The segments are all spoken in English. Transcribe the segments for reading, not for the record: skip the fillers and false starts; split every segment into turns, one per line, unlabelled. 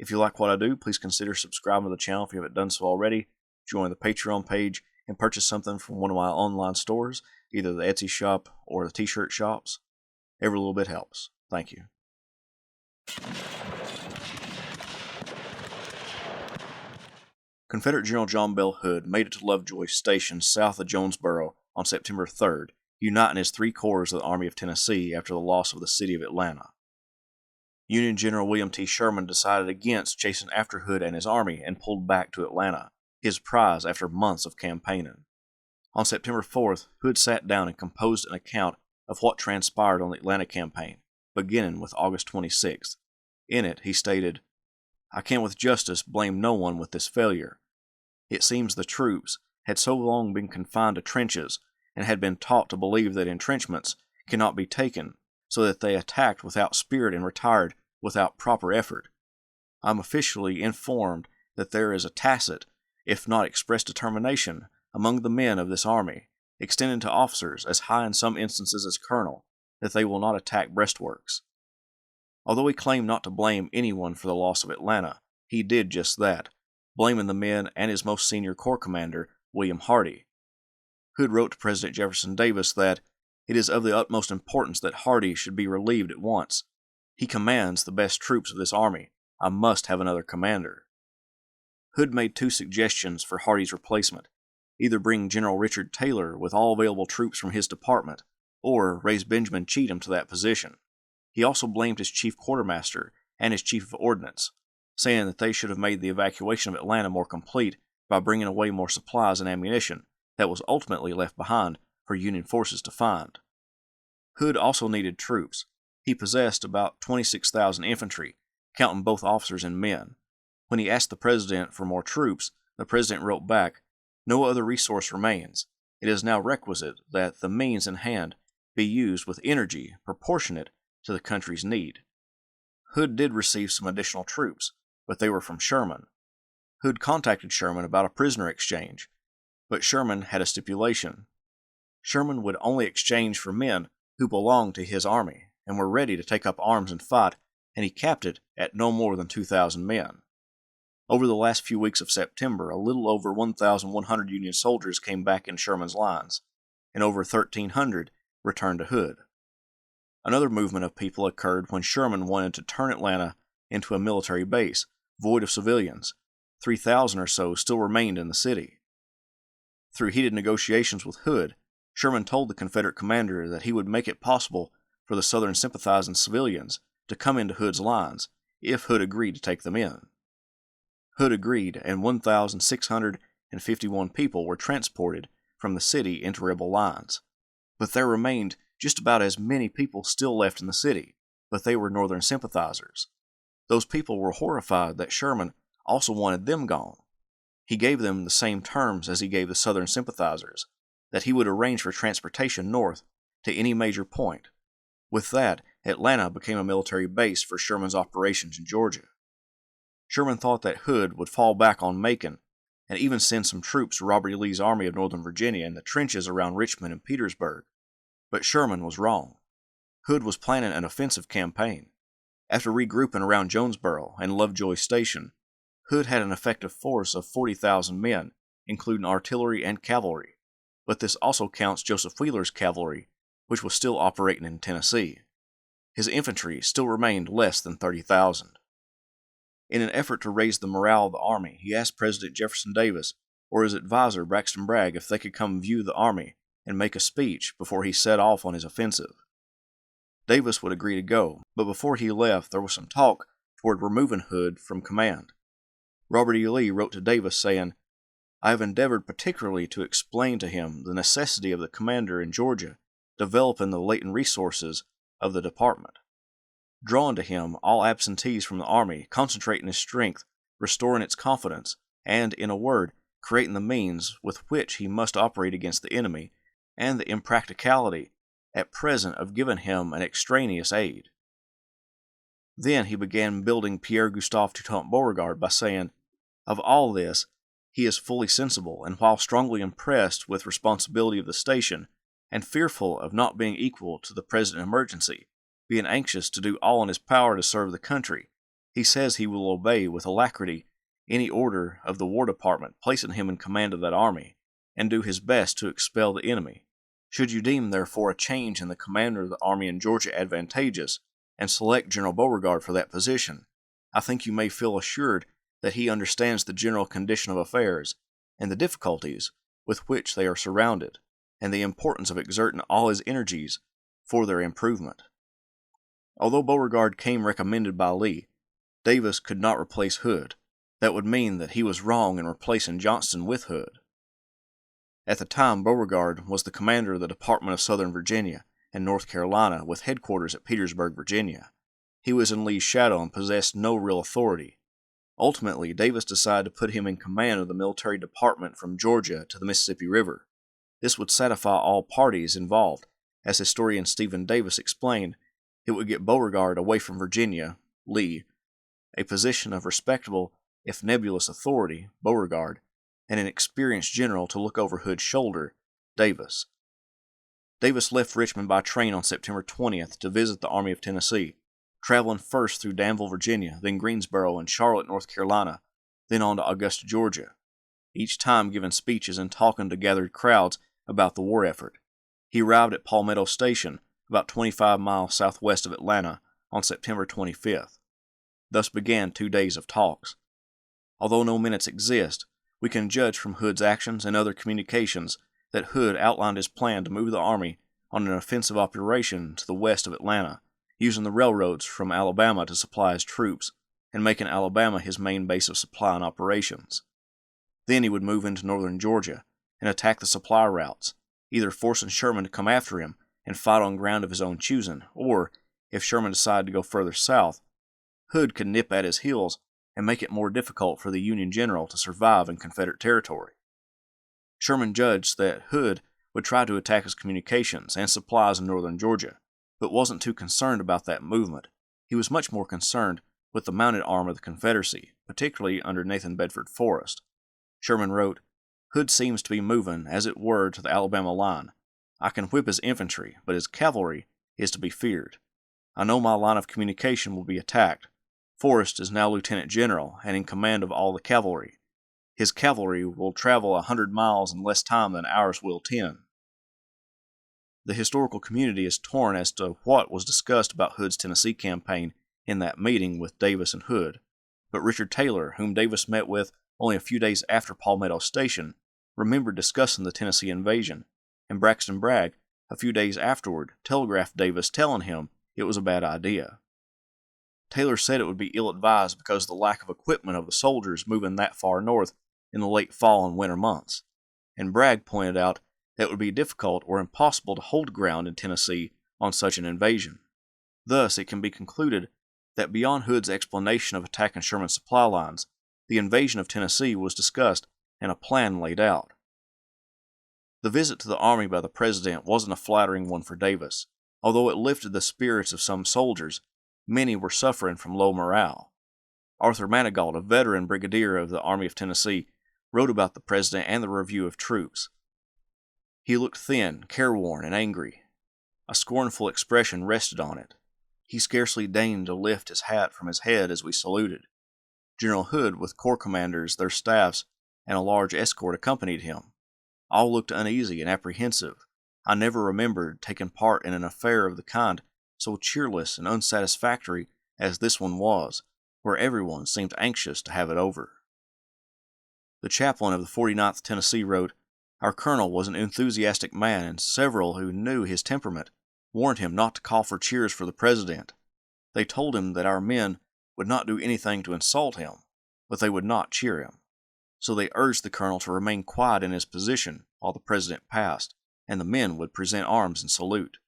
If you like what I do, please consider subscribing to the channel if you haven't done so already. Join the Patreon page and purchase something from one of my online stores, either the Etsy shop or the t-shirt shops. Every little bit helps. Thank you. Confederate General John Bell Hood made it to Lovejoy Station south of Jonesboro on September 3rd, uniting his three corps of the Army of Tennessee after the loss of the city of Atlanta. Union General William T. Sherman decided against chasing after Hood and his army and pulled back to Atlanta, his prize after months of campaigning. On September 4th, Hood sat down and composed an account of what transpired on the Atlanta campaign, beginning with August 26th. In it, he stated, "I can with justice blame no one with this failure. It seems the troops had so long been confined to trenches and had been taught to believe that entrenchments cannot be taken, so that they attacked without spirit and retired without proper effort. I am officially informed that there is a tacit, if not express determination, among the men of this army, extending to officers as high in some instances as colonel, that they will not attack breastworks." Although he claimed not to blame anyone for the loss of Atlanta, he did just that, blaming the men and his most senior corps commander, William Hardee. Hood wrote to President Jefferson Davis that it is of the utmost importance that Hardee should be relieved at once. He commands the best troops of this army. I must have another commander. Hood made two suggestions for Hardee's replacement: either bring General Richard Taylor with all available troops from his department, or raise Benjamin Cheatham to that position. He also blamed his chief quartermaster and his chief of ordnance, saying that they should have made the evacuation of Atlanta more complete by bringing away more supplies and ammunition that was ultimately left behind for Union forces to find. Hood also needed troops. He possessed about 26,000 infantry, counting both officers and men. When he asked the president for more troops, the president wrote back, "No other resource remains. It is now requisite that the means in hand be used with energy proportionate to the country's need." Hood did receive some additional troops, but they were from Sherman. Hood contacted Sherman about a prisoner exchange, but Sherman had a stipulation. Sherman would only exchange for men who belonged to his army and were ready to take up arms and fight, and he capped it at no more than 2,000 men. Over the last few weeks of September, a little over 1,100 Union soldiers came back in Sherman's lines, and over 1,300 returned to Hood. Another movement of people occurred when Sherman wanted to turn Atlanta into a military base, void of civilians. 3,000 or so still remained in the city. Through heated negotiations with Hood, Sherman told the Confederate commander that he would make it possible for the Southern sympathizing civilians to come into Hood's lines if Hood agreed to take them in. Hood agreed, and 1,651 people were transported from the city into rebel lines. But there remained just about as many people still left in the city, but they were Northern sympathizers. Those people were horrified that Sherman also wanted them gone. He gave them the same terms as he gave the Southern sympathizers, that he would arrange for transportation north to any major point. With that, Atlanta became a military base for Sherman's operations in Georgia. Sherman thought that Hood would fall back on Macon and even send some troops to Robert E. Lee's Army of Northern Virginia in the trenches around Richmond and Petersburg. But Sherman was wrong. Hood was planning an offensive campaign. After regrouping around Jonesboro and Lovejoy Station, Hood had an effective force of 40,000 men, including artillery and cavalry, but this also counts Joseph Wheeler's cavalry, which was still operating in Tennessee. His infantry still remained less than 30,000. In an effort to raise the morale of the army, he asked President Jefferson Davis or his advisor Braxton Bragg if they could come view the army and make a speech before he set off on his offensive. Davis would agree to go, but before he left there was some talk toward removing Hood from command. Robert E. Lee wrote to Davis saying, "I have endeavored particularly to explain to him the necessity of the commander in Georgia developing the latent resources of the department, drawing to him all absentees from the army, concentrating his strength, restoring its confidence, and, in a word, creating the means with which he must operate against the enemy, and the impracticality at present of giving him an extraneous aid." Then he began building Pierre Gustave Toutant Beauregard by saying, "Of all this he is fully sensible, and while strongly impressed with responsibility of the station, and fearful of not being equal to the present emergency, being anxious to do all in his power to serve the country, He says he will obey with alacrity any order of the War Department placing him in command of that army, and do his best to expel the enemy. Should you deem, therefore, a change in the commander of the army in Georgia advantageous, and select General Beauregard for that position, I think you may feel assured that he understands the general condition of affairs, and the difficulties with which they are surrounded, and the importance of exerting all his energies for their improvement. Although Beauregard came recommended by Lee, Davis could not replace Hood. That would mean that he was wrong in replacing Johnston with Hood. At the time, Beauregard was the commander of the Department of Southern Virginia and North Carolina with headquarters at Petersburg, Virginia. He was in Lee's shadow and possessed no real authority. Ultimately, Davis decided to put him in command of the military department from Georgia to the Mississippi River. This would satisfy all parties involved. As historian Stephen Davis explained, it would get Beauregard away from Virginia, Lee, a position of respectable, if nebulous authority, Beauregard, and an experienced general to look over Hood's shoulder, Davis. Davis left Richmond by train on September 20th to visit the Army of Tennessee, traveling first through Danville, Virginia, then Greensboro and Charlotte, North Carolina, then on to Augusta, Georgia, each time giving speeches and talking to gathered crowds about the war effort. He arrived at Palmetto Station, about 25 miles southwest of Atlanta, on September 25th. Thus began 2 days of talks. Although no minutes exist, we can judge from Hood's actions and other communications that Hood outlined his plan to move the army on an offensive operation to the west of Atlanta, using the railroads from Alabama to supply his troops, and making Alabama his main base of supply and operations. Then he would move into northern Georgia and attack the supply routes, either forcing Sherman to come after him and fight on ground of his own choosing, or, if Sherman decided to go further south, Hood could nip at his heels and make it more difficult for the Union general to survive in Confederate territory. Sherman judged that Hood would try to attack his communications and supplies in northern Georgia, but wasn't too concerned about that movement. He was much more concerned with the mounted arm of the Confederacy, particularly under Nathan Bedford Forrest. Sherman wrote, "Hood seems to be moving, as it were, to the Alabama line. I can whip his infantry, but his cavalry is to be feared. I know my line of communication will be attacked. Forrest is now lieutenant general and in command of all the cavalry. His cavalry will travel 100 miles in less time than ours will 10. The historical community is torn as to what was discussed about Hood's Tennessee campaign in that meeting with Davis and Hood, but Richard Taylor, whom Davis met with only a few days after Palmetto Station, remembered discussing the Tennessee invasion, and Braxton Bragg, a few days afterward, telegraphed Davis telling him it was a bad idea. Taylor said it would be ill-advised because of the lack of equipment of the soldiers moving that far north in the late fall and winter months, and Bragg pointed out that it would be difficult or impossible to hold ground in Tennessee on such an invasion. Thus, it can be concluded that beyond Hood's explanation of attacking Sherman's supply lines, the invasion of Tennessee was discussed and a plan laid out. The visit to the army by the President wasn't a flattering one for Davis. Although it lifted the spirits of some soldiers, many were suffering from low morale. Arthur Manigault, a veteran brigadier of the Army of Tennessee, wrote about the President and the review of troops. He looked thin, careworn, and angry. A scornful expression rested on it. He scarcely deigned to lift his hat from his head as we saluted. General Hood, with corps commanders, their staffs, and a large escort accompanied him. All looked uneasy and apprehensive. I never remembered taking part in an affair of the kind so cheerless and unsatisfactory as this one was, where everyone seemed anxious to have it over. The chaplain of the 49th Tennessee wrote, "Our colonel was an enthusiastic man, and several who knew his temperament warned him not to call for cheers for the President. They told him that our men would not do anything to insult him, but they would not cheer him. So they urged the colonel to remain quiet in his position while the President passed, and the men would present arms and salute.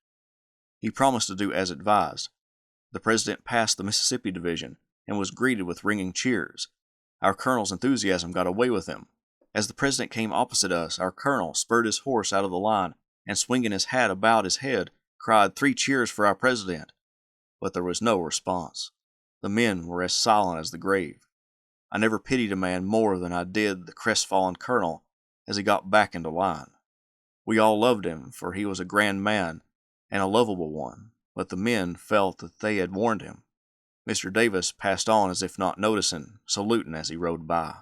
He promised to do as advised. The President passed the Mississippi Division and was greeted with ringing cheers. Our colonel's enthusiasm got away with him. As the President came opposite us, our colonel spurred his horse out of the line and, swinging his hat about his head, cried 3 cheers for our President. But there was no response. The men were as silent as the grave. I never pitied a man more than I did the crestfallen colonel as he got back into line. We all loved him, for he was a grand man and a lovable one, but the men felt that they had warned him. Mr. Davis passed on as if not noticing, saluting as he rode by.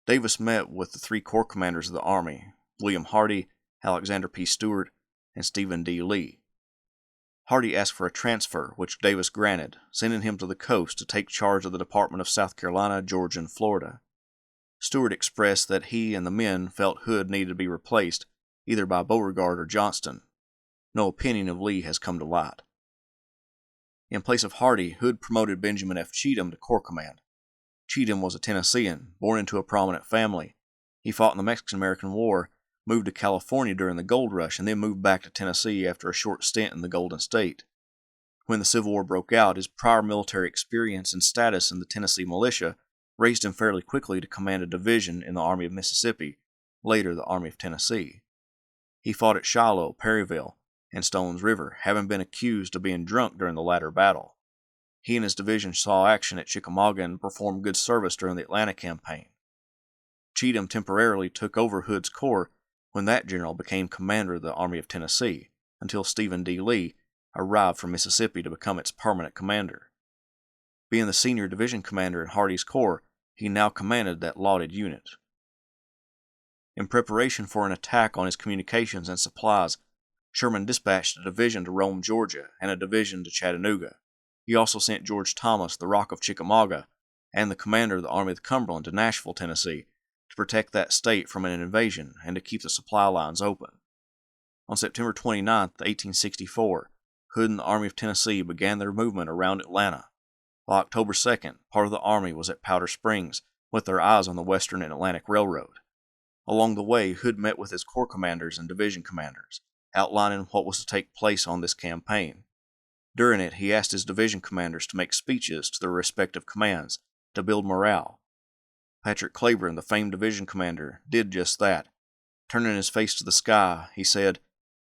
Davis met with the 3 corps commanders of the Army, William Hardee, Alexander P. Stewart, and Stephen D. Lee. Hardee asked for a transfer, which Davis granted, sending him to the coast to take charge of the Department of South Carolina, Georgia, and Florida. Stewart expressed that he and the men felt Hood needed to be replaced, either by Beauregard or Johnston. No opinion of Lee has come to light. In place of Hardee, Hood promoted Benjamin F. Cheatham to Corps Command. Cheatham was a Tennessean, born into a prominent family. He fought in the Mexican-American War, moved to California during the Gold Rush, and then moved back to Tennessee after a short stint in the Golden State. When the Civil War broke out, his prior military experience and status in the Tennessee militia raised him fairly quickly to command a division in the Army of Mississippi, later the Army of Tennessee. He fought at Shiloh, Perryville, and Stones River, having been accused of being drunk during the latter battle. He and his division saw action at Chickamauga and performed good service during the Atlanta campaign. Cheatham temporarily took over Hood's corps when that general became commander of the Army of Tennessee, until Stephen D. Lee arrived from Mississippi to become its permanent commander. Being the senior division commander in Hardee's corps, he now commanded that lauded unit. In preparation for an attack on his communications and supplies, Sherman dispatched a division to Rome, Georgia, and a division to Chattanooga. He also sent George Thomas, the Rock of Chickamauga, and the commander of the Army of the Cumberland to Nashville, Tennessee, to protect that state from an invasion and to keep the supply lines open. On September 29, 1864, Hood and the Army of Tennessee began their movement around Atlanta. By October 2nd, part of the Army was at Powder Springs, with their eyes on the Western and Atlantic Railroad. Along the way, Hood met with his corps commanders and division commanders, outlining what was to take place on this campaign. During it, he asked his division commanders to make speeches to their respective commands to build morale. Patrick Cleburne, the famed division commander, did just that. Turning his face to the sky, he said,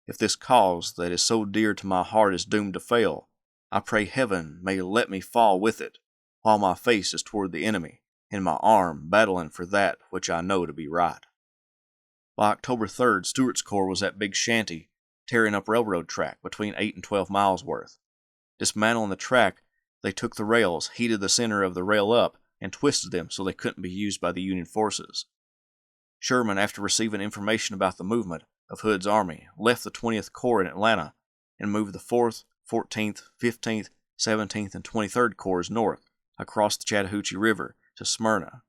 "If this cause that is so dear to my heart is doomed to fail, I pray heaven may let me fall with it, while my face is toward the enemy, and my arm battling for that which I know to be right." By October 3rd, Stewart's corps was at Big Shanty, tearing up railroad track between 8 and 12 miles worth. Dismantling the track, they took the rails, heated the center of the rail up, and twisted them so they couldn't be used by the Union forces. Sherman, after receiving information about the movement of Hood's army, left the 20th Corps in Atlanta and moved the 4th, 14th, 15th, 17th, and 23rd Corps north across the Chattahoochee River to Smyrna.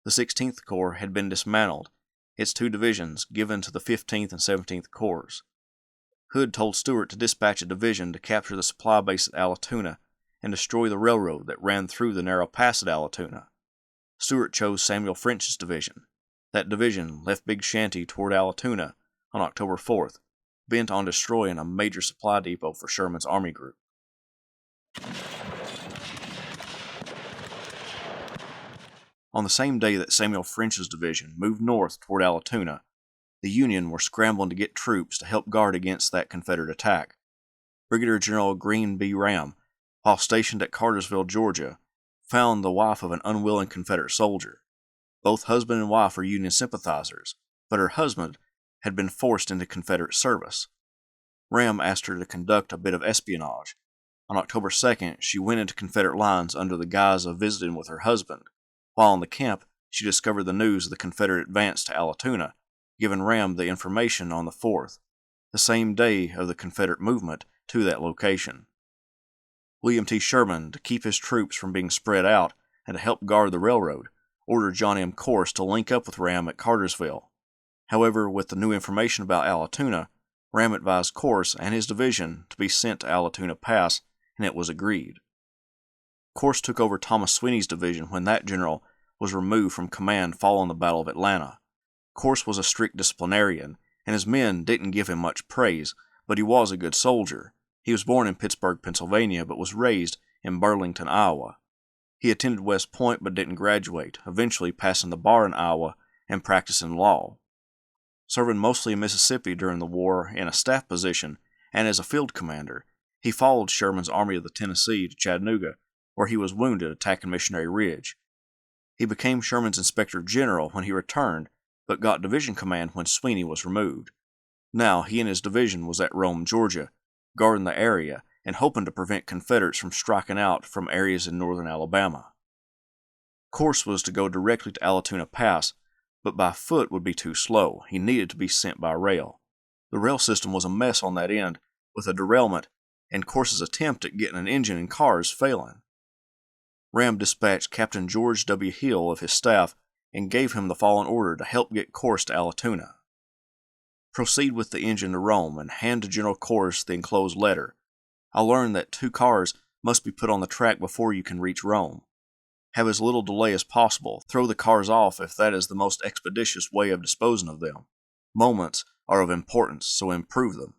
The 16th Corps had been dismantled, its 2 divisions given to the 15th and 17th Corps. Hood told Stewart to dispatch a division to capture the supply base at Allatoona and destroy the railroad that ran through the narrow pass at Allatoona. Stewart chose Samuel French's division. That division left Big Shanty toward Allatoona on October 4th, bent on destroying a major supply depot for Sherman's army group. On the same day that Samuel French's division moved north toward Allatoona, the Union were scrambling to get troops to help guard against that Confederate attack. Brigadier General Green B. Ram, while stationed at Cartersville, Georgia, found the wife of an unwilling Confederate soldier. Both husband and wife were Union sympathizers, but her husband had been forced into Confederate service. Ram asked her to conduct a bit of espionage. On October 2nd, she went into Confederate lines under the guise of visiting with her husband. While in the camp, she discovered the news of the Confederate advance to Allatoona, giving Ram the information on the 4th, the same day of the Confederate movement to that location. William T. Sherman, to keep his troops from being spread out and to help guard the railroad, ordered John M. Corse to link up with Ram at Cartersville. However, with the new information about Allatoona, Ram advised Corse and his division to be sent to Allatoona Pass, and it was agreed. Corse took over Thomas Sweeney's division when that general was removed from command following the Battle of Atlanta. Corse was a strict disciplinarian, and his men didn't give him much praise, but he was a good soldier. He was born in Pittsburgh, Pennsylvania, but was raised in Burlington, Iowa. He attended West Point but didn't graduate, eventually passing the bar in Iowa and practicing law. Serving mostly in Mississippi during the war in a staff position and as a field commander, he followed Sherman's Army of the Tennessee to Chattanooga, where he was wounded attacking Missionary Ridge. He became Sherman's Inspector General when he returned, but got division command when Sweeney was removed. Now he and his division was at Rome, Georgia, guarding the area and hoping to prevent Confederates from striking out from areas in northern Alabama. Corse was to go directly to Allatoona Pass, but by foot would be too slow. He needed to be sent by rail. The rail system was a mess on that end, with a derailment and Corse's attempt at getting an engine and cars failing. Ram dispatched Captain George W. Hill of his staff and gave him the following order to help get Corse to Allatoona. Proceed with the engine to Rome and hand to General Corse the enclosed letter. I learned that 2 cars must be put on the track before you can reach Rome. Have as little delay as possible. Throw the cars off if that is the most expeditious way of disposing of them. Moments are of importance, so improve them.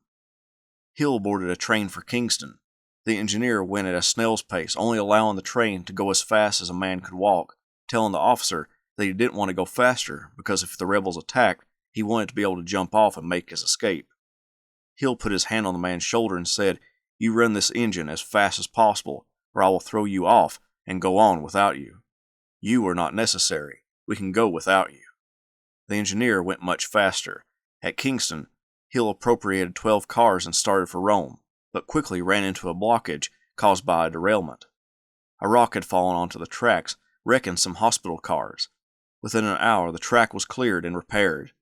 Hill boarded a train for Kingston. The engineer went at a snail's pace, only allowing the train to go as fast as a man could walk, telling the officer that he didn't want to go faster because if the rebels attacked, he wanted to be able to jump off and make his escape. Hill put his hand on the man's shoulder and said, "You run this engine as fast as possible, or I will throw you off and go on without you. You are not necessary. We can go without you." The engineer went much faster. At Kingston, Hill appropriated 12 cars and started for Rome, but quickly ran into a blockage caused by a derailment. A rock had fallen onto the tracks, wrecking some hospital cars. Within an hour, the track was cleared and repaired.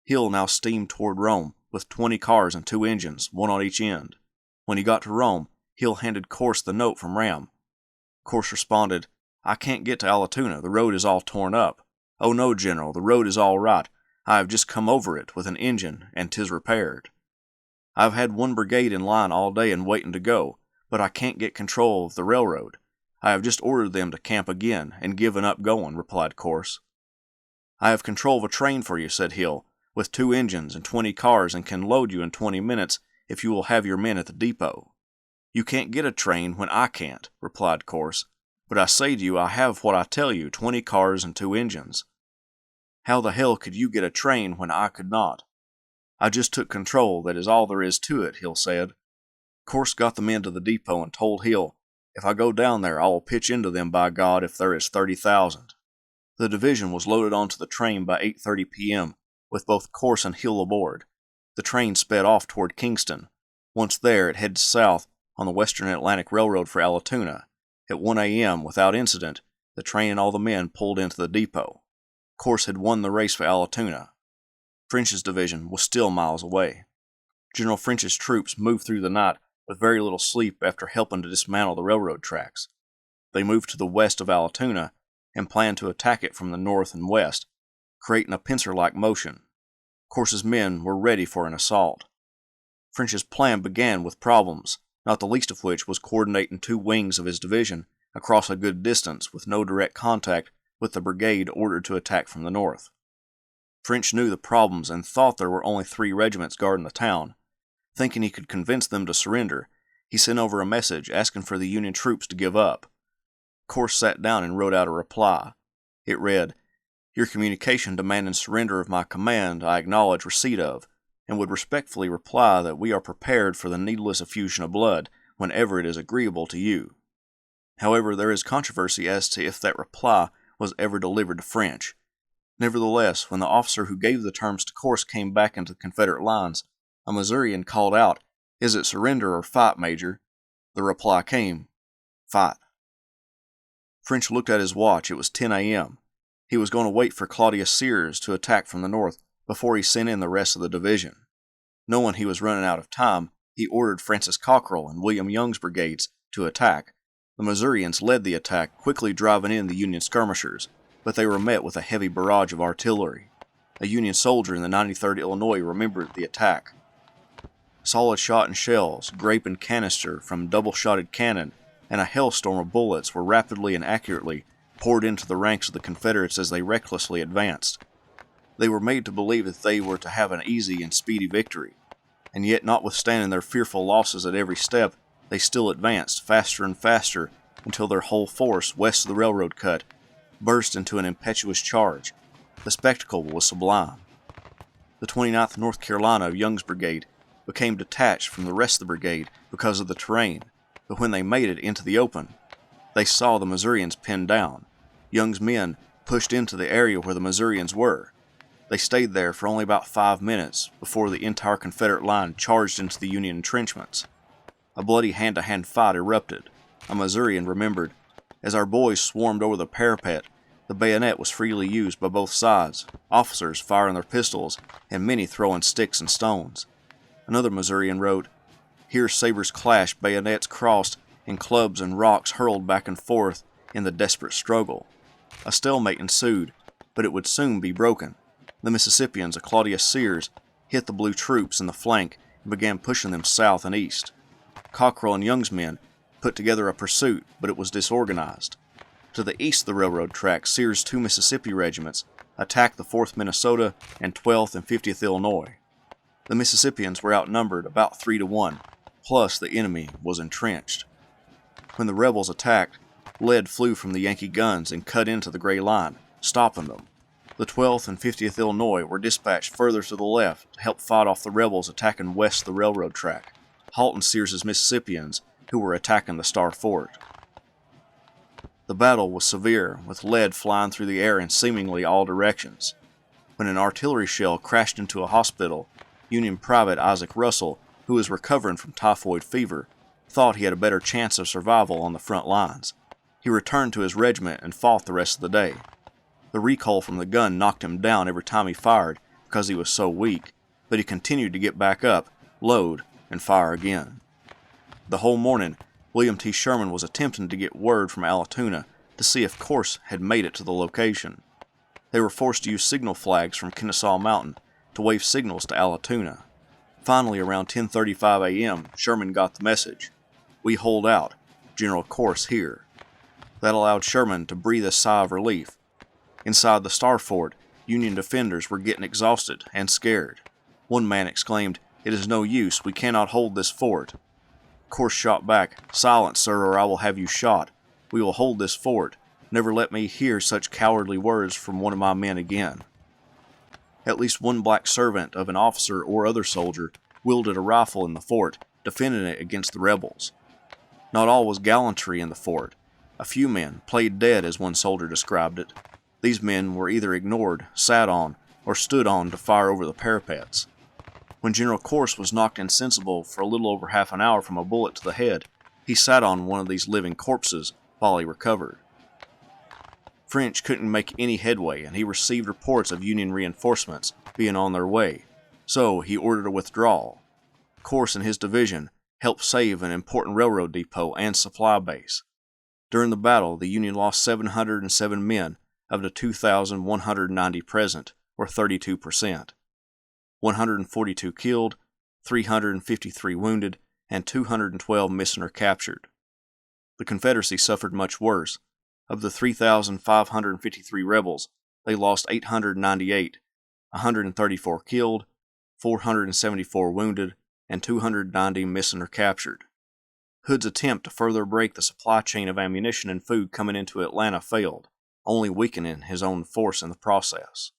Hill now steamed toward Rome with 20 cars and 2 engines, one on each end. When he got to Rome, Hill handed Corse the note from Ram. Corse responded, "I can't get to Allatoona. The road is all torn up." "Oh no, General, the road is all right. I have just come over it with an engine, and 'tis repaired. I have had 1 brigade in line all day and waiting to go, but I can't get control of the railroad. I have just ordered them to camp again and given up going," replied Corse. "I have control of a train for you," said Hill, "with 2 engines and 20 cars and can load you in 20 minutes if you will have your men at the depot." "You can't get a train when I can't," replied Corse, "but I say to you I have what I tell you, 20 cars and 2 engines. How the hell could you get a train when I could not?" "I just took control, that is all there is to it," Hill said. Corse got the men to the depot and told Hill, "If I go down there, I will pitch into them, by God, if there is 30,000. The division was loaded onto the train by 8:30 p.m., with both Corse and Hill aboard. The train sped off toward Kingston. Once there, it headed south on the Western Atlantic Railroad for Allatoona. At 1 a.m., without incident, the train and all the men pulled into the depot. Corse had won the race for Allatoona. French's division was still miles away. General French's troops moved through the night with very little sleep after helping to dismantle the railroad tracks. They moved to the west of Allatoona and planned to attack it from the north and west, creating a pincer-like motion. Corse's men were ready for an assault. French's plan began with problems, not the least of which was coordinating 2 wings of his division across a good distance with no direct contact with the brigade ordered to attack from the north. French knew the problems and thought there were only 3 regiments guarding the town. Thinking he could convince them to surrender, he sent over a message asking for the Union troops to give up. Corse sat down and wrote out a reply. It read, "Your communication demanding surrender of my command I acknowledge receipt of, and would respectfully reply that we are prepared for the needless effusion of blood whenever it is agreeable to you. However, there is controversy as to if that reply was ever delivered to French. Nevertheless, when the officer who gave the terms to Corse came back into the Confederate lines, a Missourian called out, 'Is it surrender or fight, Major?' The reply came, 'Fight.' French looked at his watch. It was 10 a.m. He was going to wait for Claudius Sears to attack from the north before he sent in the rest of the division. Knowing he was running out of time, he ordered Francis Cockrell and William Young's brigades to attack. The Missourians led the attack, quickly driving in the Union skirmishers, but they were met with a heavy barrage of artillery. A Union soldier in the 93rd Illinois remembered the attack. Solid shot and shells, grape and canister from double-shotted cannon, and a hailstorm of bullets were rapidly and accurately poured into the ranks of the Confederates as they recklessly advanced. They were made to believe that they were to have an easy and speedy victory, and yet notwithstanding their fearful losses at every step, they still advanced faster and faster until their whole force west of the railroad cut burst into an impetuous charge. The spectacle was sublime. The 29th North Carolina of Young's brigade became detached from the rest of the brigade because of the terrain, but when they made it into the open, they saw the Missourians pinned down. Young's men pushed into the area where the Missourians were. They stayed there for only about 5 minutes before the entire Confederate line charged into the Union entrenchments. A bloody hand-to-hand fight erupted. A Missourian remembered, "As our boys swarmed over the parapet, the bayonet was freely used by both sides, officers firing their pistols, and many throwing sticks and stones." Another Missourian wrote, "Here sabers clashed, bayonets crossed, and clubs and rocks hurled back and forth in the desperate struggle. A stalemate ensued, but it would soon be broken. The Mississippians of Claudius Sears hit the blue troops in the flank and began pushing them south and east. Cockrell and Young's men put together a pursuit, but it was disorganized. To the east of the railroad track, Sears' 2 Mississippi regiments attacked the 4th Minnesota and 12th and 50th Illinois. The Mississippians were outnumbered about 3 to 1, plus the enemy was entrenched. When the rebels attacked, lead flew from the Yankee guns and cut into the Gray Line, stopping them. The 12th and 50th Illinois were dispatched further to the left to help fight off the rebels attacking west of the railroad track, halting Sears' Mississippians who were attacking the Star Fort. The battle was severe, with lead flying through the air in seemingly all directions. When an artillery shell crashed into a hospital, Union Private Isaac Russell, who was recovering from typhoid fever, thought he had a better chance of survival on the front lines. He returned to his regiment and fought the rest of the day. The recoil from the gun knocked him down every time he fired because he was so weak, but he continued to get back up, load, and fire again. The whole morning, William T. Sherman was attempting to get word from Allatoona to see if Corse had made it to the location. They were forced to use signal flags from Kennesaw Mountain to wave signals to Allatoona. Finally, around 10:35 a.m., Sherman got the message, "We hold out. General Corse here." That allowed Sherman to breathe a sigh of relief. Inside the Star Fort, Union defenders were getting exhausted and scared. One man exclaimed, "It is no use, we cannot hold this fort." Corse shot back, "Silence, sir, or I will have you shot. We will hold this fort. Never let me hear such cowardly words from one of my men again." At least one black servant of an officer or other soldier wielded a rifle in the fort, defending it against the rebels. Not all was gallantry in the fort. A few men played dead, as one soldier described it. These men were either ignored, sat on, or stood on to fire over the parapets. When General Corse was knocked insensible for a little over half an hour from a bullet to the head, he sat on one of these living corpses while he recovered. French couldn't make any headway, and he received reports of Union reinforcements being on their way, so he ordered a withdrawal. Corse and his division helped save an important railroad depot and supply base. During the battle, the Union lost 707 men of the 2,190 present, or 32%. 142 killed, 353 wounded, and 212 missing or captured. The Confederacy suffered much worse. Of the 3,553 rebels, they lost 898, 134 killed, 474 wounded, and 290 missing or captured. Hood's attempt to further break the supply chain of ammunition and food coming into Atlanta failed, only weakening his own force in the process.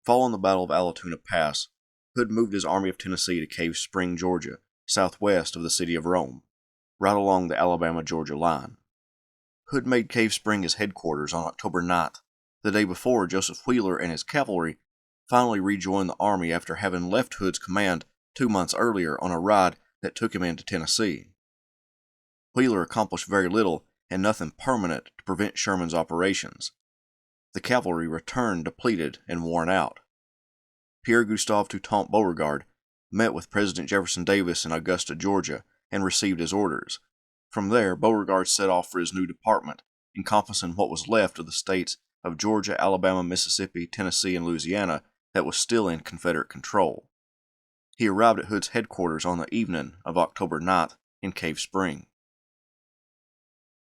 Following the Battle of Allatoona Pass, Hood moved his Army of Tennessee to Cave Spring, Georgia, southwest of the city of Rome, right along the Alabama-Georgia line. Hood made Cave Spring his headquarters on October 9th, the day before Joseph Wheeler and his cavalry finally rejoined the army after having left Hood's command 2 months earlier on a ride that took him into Tennessee. Wheeler accomplished very little and nothing permanent to prevent Sherman's operations. The cavalry returned depleted and worn out. Pierre-Gustave Toutant Beauregard met with President Jefferson Davis in Augusta, Georgia, and received his orders. From there, Beauregard set off for his new department, encompassing what was left of the states of Georgia, Alabama, Mississippi, Tennessee, and Louisiana that was still in Confederate control. He arrived at Hood's headquarters on the evening of October 9th in Cave Spring.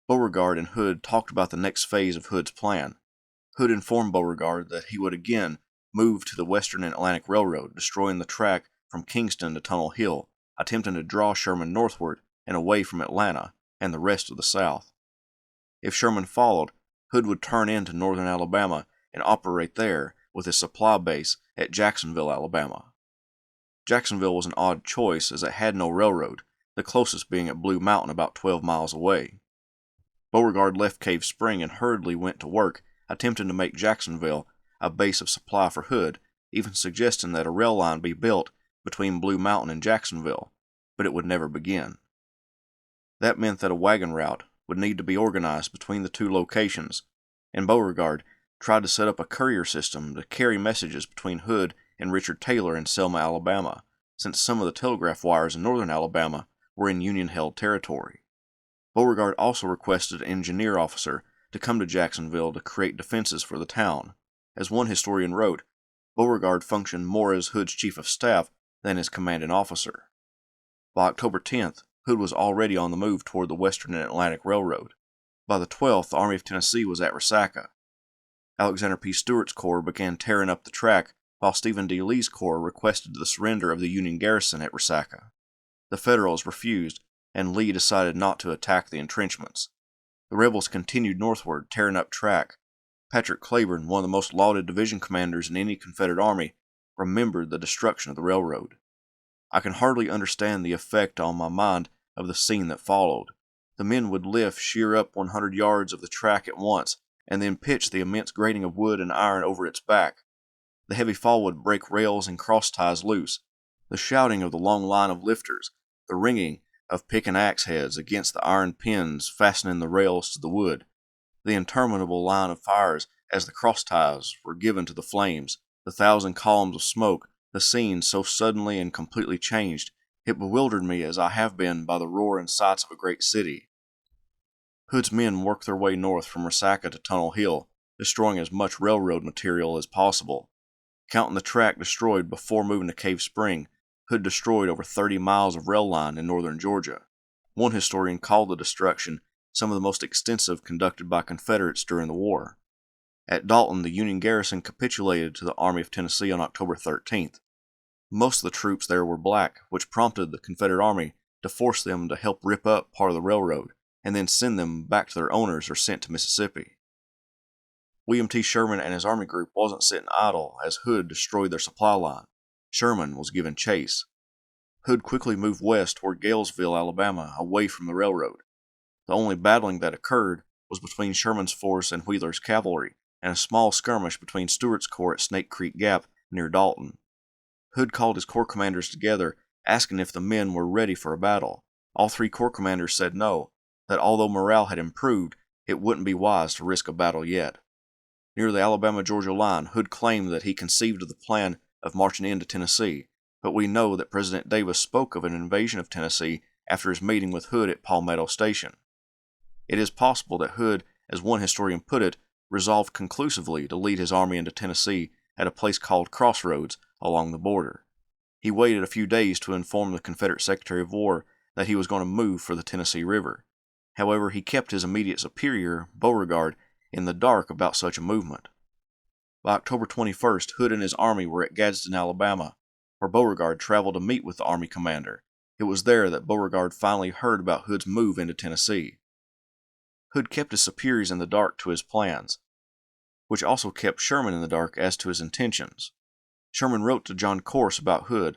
Beauregard and Hood talked about the next phase of Hood's plan. Hood informed Beauregard that he would again move to the Western and Atlantic Railroad, destroying the track from Kingston to Tunnel Hill, attempting to draw Sherman northward and away from Atlanta and the rest of the South. If Sherman followed, Hood would turn into northern Alabama and operate there with his supply base at Jacksonville, Alabama. Jacksonville was an odd choice as it had no railroad, the closest being at Blue Mountain about 12 miles away. Beauregard left Cave Spring and hurriedly went to work attempting to make Jacksonville a base of supply for Hood even suggesting that a rail line be built between Blue Mountain and Jacksonville, but it would never begin. That meant that a wagon route would need to be organized between the two locations, and Beauregard tried to set up a courier system to carry messages between Hood and Richard Taylor in Selma, Alabama, since some of the telegraph wires in northern Alabama were in Union-held territory. Beauregard also requested an engineer officer to come to Jacksonville to create defenses for the town. As one historian wrote, Beauregard functioned more as Hood's chief of staff than as commanding officer. By October 10th, Hood was already on the move toward the Western and Atlantic Railroad. By the 12th, the Army of Tennessee was at Resaca. Alexander P. Stewart's corps began tearing up the track, while Stephen D. Lee's corps requested the surrender of the Union garrison at Resaca. The Federals refused, and Lee decided not to attack the entrenchments. The rebels continued northward, tearing up track. Patrick Cleburne, one of the most lauded division commanders in any Confederate army, remembered the destruction of the railroad. I can hardly understand the effect on my mind of the scene that followed. The men would lift sheer up 100 yards of the track at once, and then pitch the immense grating of wood and iron over its back. The heavy fall would break rails and cross ties loose. The shouting of the long line of lifters, the ringing of pick and axe heads against the iron pins fastening the rails to the wood, the interminable line of fires as the cross ties were given to the flames, the 1,000 columns of smoke, the scene so suddenly and completely changed, it bewildered me as I have been by the roar and sights of a great city. Hood's men worked their way north from Resaca to Tunnel Hill, destroying as much railroad material as possible. Counting the track destroyed before moving to Cave Spring, Hood destroyed over 30 miles of rail line in northern Georgia. One historian called the destruction some of the most extensive conducted by Confederates during the war. At Dalton, the Union garrison capitulated to the Army of Tennessee on October 13th. Most of the troops there were black, which prompted the Confederate Army to force them to help rip up part of the railroad, and then send them back to their owners or sent to Mississippi. William T. Sherman and his army group wasn't sitting idle as Hood destroyed their supply line. Sherman was given chase. Hood quickly moved west toward Galesville, Alabama, away from the railroad. The only battling that occurred was between Sherman's force and Wheeler's cavalry, and a small skirmish between Stewart's corps at Snake Creek Gap near Dalton. Hood called his corps commanders together, asking if the men were ready for a battle. All three corps commanders said no, that although morale had improved, it wouldn't be wise to risk a battle yet. Near the Alabama-Georgia line, Hood claimed that he conceived of the plan of marching into Tennessee, but we know that President Davis spoke of an invasion of Tennessee after his meeting with Hood at Palmetto Station. It is possible that Hood, as one historian put it, resolved conclusively to lead his army into Tennessee at a place called Crossroads along the border. He waited a few days to inform the Confederate Secretary of War that he was going to move for the Tennessee River. However, he kept his immediate superior, Beauregard, in the dark about such a movement. By October 21st, Hood and his army were at Gadsden, Alabama, where Beauregard traveled to meet with the army commander. It was there that Beauregard finally heard about Hood's move into Tennessee. Hood kept his superiors in the dark to his plans, which also kept Sherman in the dark as to his intentions. Sherman wrote to John Corse about Hood.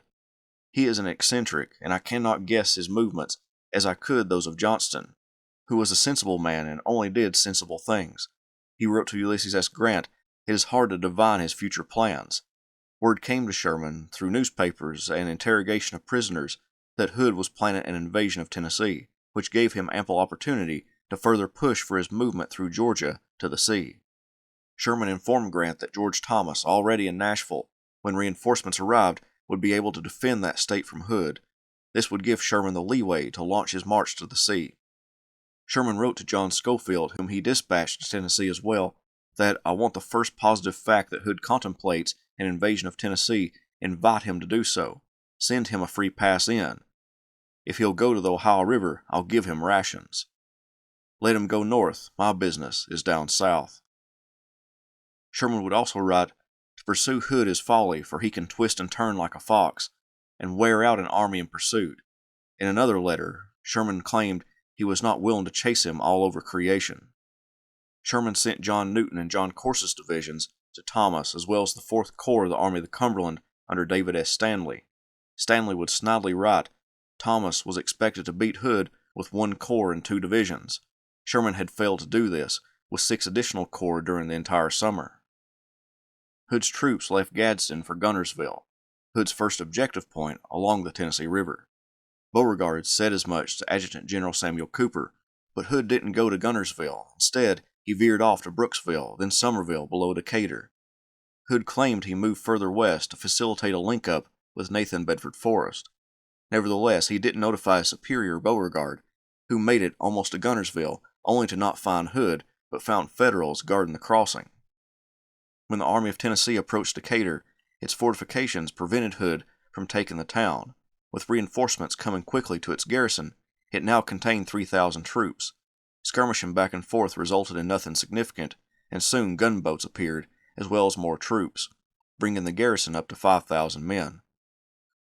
He is an eccentric, and I cannot guess his movements as I could those of Johnston, who was a sensible man and only did sensible things. He wrote to Ulysses S. Grant, it is hard to divine his future plans. Word came to Sherman, through newspapers and interrogation of prisoners, that Hood was planning an invasion of Tennessee, which gave him ample opportunity to further push for his movement through Georgia to the sea. Sherman informed Grant that George Thomas, already in Nashville, when reinforcements arrived, would be able to defend that state from Hood. This would give Sherman the leeway to launch his march to the sea. Sherman wrote to John Schofield, whom he dispatched to Tennessee as well, that I want the first positive fact that Hood contemplates an invasion of Tennessee, invite him to do so. Send him a free pass in. If he'll go to the Ohio River, I'll give him rations. Let him go north. My business is down south. Sherman would also write, to pursue Hood is folly, for he can twist and turn like a fox, and wear out an army in pursuit. In another letter, Sherman claimed he was not willing to chase him all over creation. Sherman sent John Newton and John Corse's divisions to Thomas, as well as the 4th Corps of the Army of the Cumberland under David S. Stanley. Stanley would snidely write, Thomas was expected to beat Hood with 1 corps and 2 divisions. Sherman had failed to do this, with 6 additional corps during the entire summer. Hood's troops left Gadsden for Guntersville, Hood's first objective point along the Tennessee River. Beauregard said as much to Adjutant General Samuel Cooper, but Hood didn't go to Guntersville. Instead, he veered off to Brooksville, then Summerville below Decatur. Hood claimed he moved further west to facilitate a link-up with Nathan Bedford Forrest. Nevertheless, he didn't notify his superior Beauregard, who made it almost to Guntersville, only to not find Hood, but found Federals guarding the crossing. When the Army of Tennessee approached Decatur, its fortifications prevented Hood from taking the town. With reinforcements coming quickly to its garrison, it now contained 3,000 troops. Skirmishing back and forth resulted in nothing significant, and soon gunboats appeared, as well as more troops, bringing the garrison up to 5,000 men.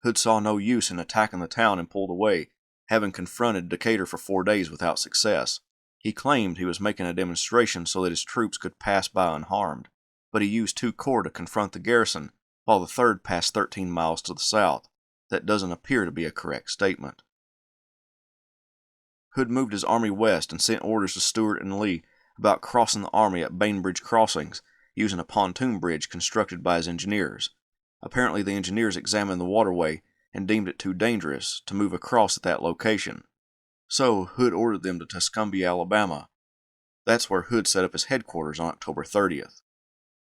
Hood saw no use in attacking the town and pulled away, having confronted Decatur for 4 days without success. He claimed he was making a demonstration so that his troops could pass by unharmed, but he used 2 corps to confront the garrison, while the 3rd passed 13 miles to the south. That doesn't appear to be a correct statement. Hood moved his army west and sent orders to Stuart and Lee about crossing the army at Bainbridge Crossings, using a pontoon bridge constructed by his engineers. Apparently the engineers examined the waterway and deemed it too dangerous to move across at that location. So Hood ordered them to Tuscumbia, Alabama. That's where Hood set up his headquarters on October 30th.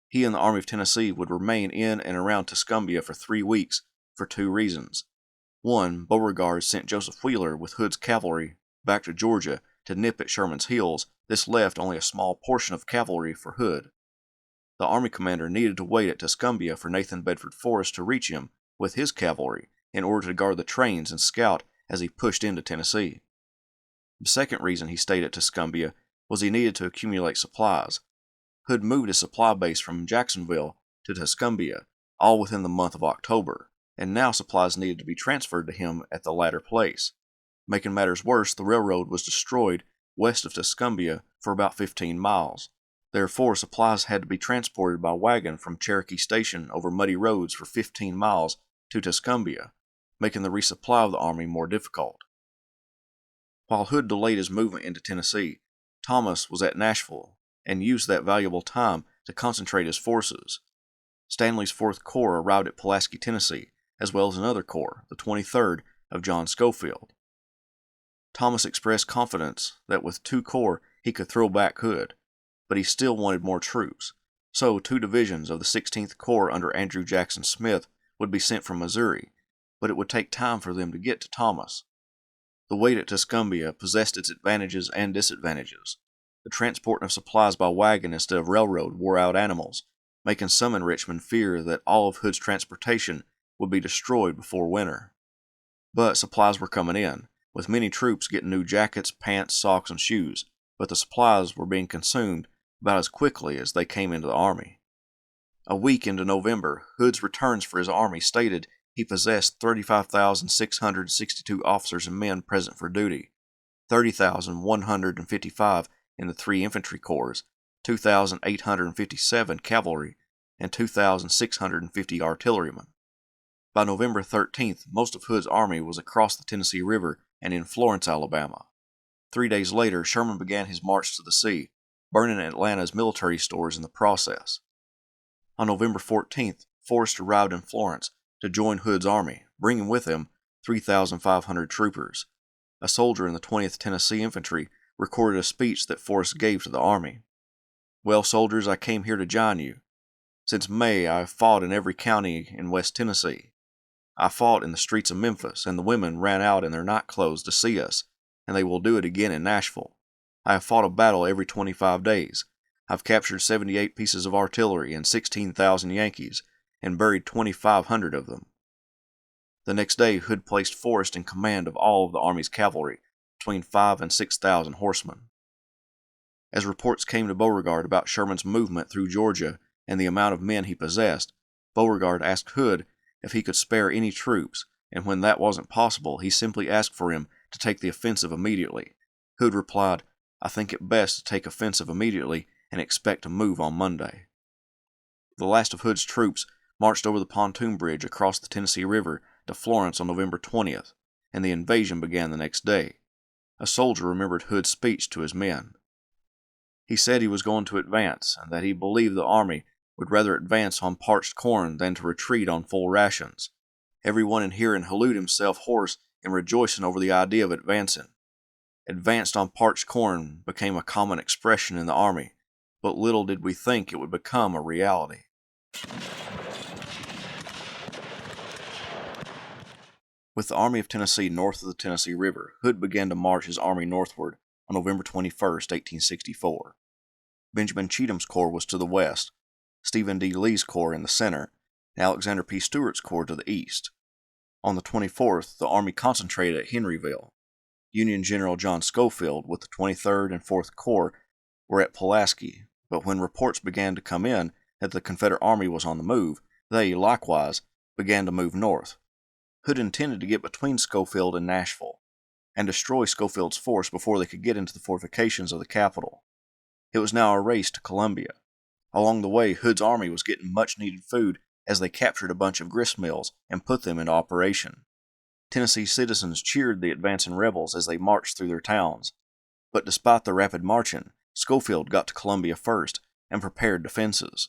He and the Army of Tennessee would remain in and around Tuscumbia for 3 weeks for 2 reasons. 1, Beauregard sent Joseph Wheeler with Hood's cavalry back to Georgia to nip at Sherman's heels. This left only a small portion of cavalry for Hood. The army commander needed to wait at Tuscumbia for Nathan Bedford Forrest to reach him with his cavalry in order to guard the trains and scout as he pushed into Tennessee. The second reason he stayed at Tuscumbia was he needed to accumulate supplies. Hood moved his supply base from Jacksonville to Tuscumbia, all within the month of October, and now supplies needed to be transferred to him at the latter place. Making matters worse, the railroad was destroyed west of Tuscumbia for about 15 miles. Therefore, supplies had to be transported by wagon from Cherokee Station over muddy roads for 15 miles to Tuscumbia, making the resupply of the army more difficult. While Hood delayed his movement into Tennessee, Thomas was at Nashville and used that valuable time to concentrate his forces. Stanley's 4th Corps arrived at Pulaski, Tennessee, as well as another corps, the 23rd of John Schofield. Thomas expressed confidence that with 2 corps he could throw back Hood, but he still wanted more troops, so 2 divisions of the 16th Corps under Andrew Jackson Smith would be sent from Missouri, but it would take time for them to get to Thomas. The wait at Tuscumbia possessed its advantages and disadvantages. The transporting of supplies by wagon instead of railroad wore out animals, making some in Richmond fear that all of Hood's transportation would be destroyed before winter. But supplies were coming in, with many troops getting new jackets, pants, socks, and shoes, but the supplies were being consumed about as quickly as they came into the army. A week into November, Hood's returns for his army stated he possessed 35,662 officers and men present for duty, 30,155 in the 3 infantry corps, 2,857 cavalry, and 2,650 artillerymen. By November 13th, most of Hood's army was across the Tennessee River and in Florence, Alabama. 3 days later, Sherman began his march to the sea, burning Atlanta's military stores in the process. On November 14th, Forrest arrived in Florence to join Hood's army, bringing with him 3,500 troopers. A soldier in the 20th Tennessee Infantry recorded a speech that Forrest gave to the army. "Well, soldiers, I came here to join you. Since May, I have fought in every county in West Tennessee. I fought in the streets of Memphis, and the women ran out in their night clothes to see us, and they will do it again in Nashville. I have fought a battle every 25 days. I've captured 78 pieces of artillery and 16,000 Yankees, and buried 2,500 of them." The next day, Hood placed Forrest in command of all of the army's cavalry, between 5,000 and 6,000 horsemen. As reports came to Beauregard about Sherman's movement through Georgia and the amount of men he possessed, Beauregard asked Hood if he could spare any troops, and when that wasn't possible, he simply asked for him to take the offensive immediately. Hood replied, "I think it best to take offensive immediately and expect to move on Monday." The last of Hood's troops marched over the pontoon bridge across the Tennessee River to Florence on November 20th, and the invasion began the next day. A soldier remembered Hood's speech to his men. He said he was going to advance, and that he believed the army would rather advance on parched corn than to retreat on full rations. Everyone in hearing hallooed himself hoarse and rejoicing over the idea of advancing. Advanced on parched corn became a common expression in the army, but little did we think it would become a reality. With the Army of Tennessee north of the Tennessee River, Hood began to march his army northward on November 21, 1864. Benjamin Cheatham's corps was to the west, Stephen D. Lee's corps in the center, and Alexander P. Stewart's corps to the east. On the 24th, the Army concentrated at Henryville. Union General John Schofield with the 23rd and 4th Corps were at Pulaski, but when reports began to come in that the Confederate Army was on the move, they, likewise, began to move north. Hood intended to get between Schofield and Nashville, and destroy Schofield's force before they could get into the fortifications of the capital. It was now a race to Columbia. Along the way, Hood's army was getting much-needed food as they captured a bunch of grist mills and put them into operation. Tennessee citizens cheered the advancing rebels as they marched through their towns. But despite the rapid marching, Schofield got to Columbia first and prepared defenses.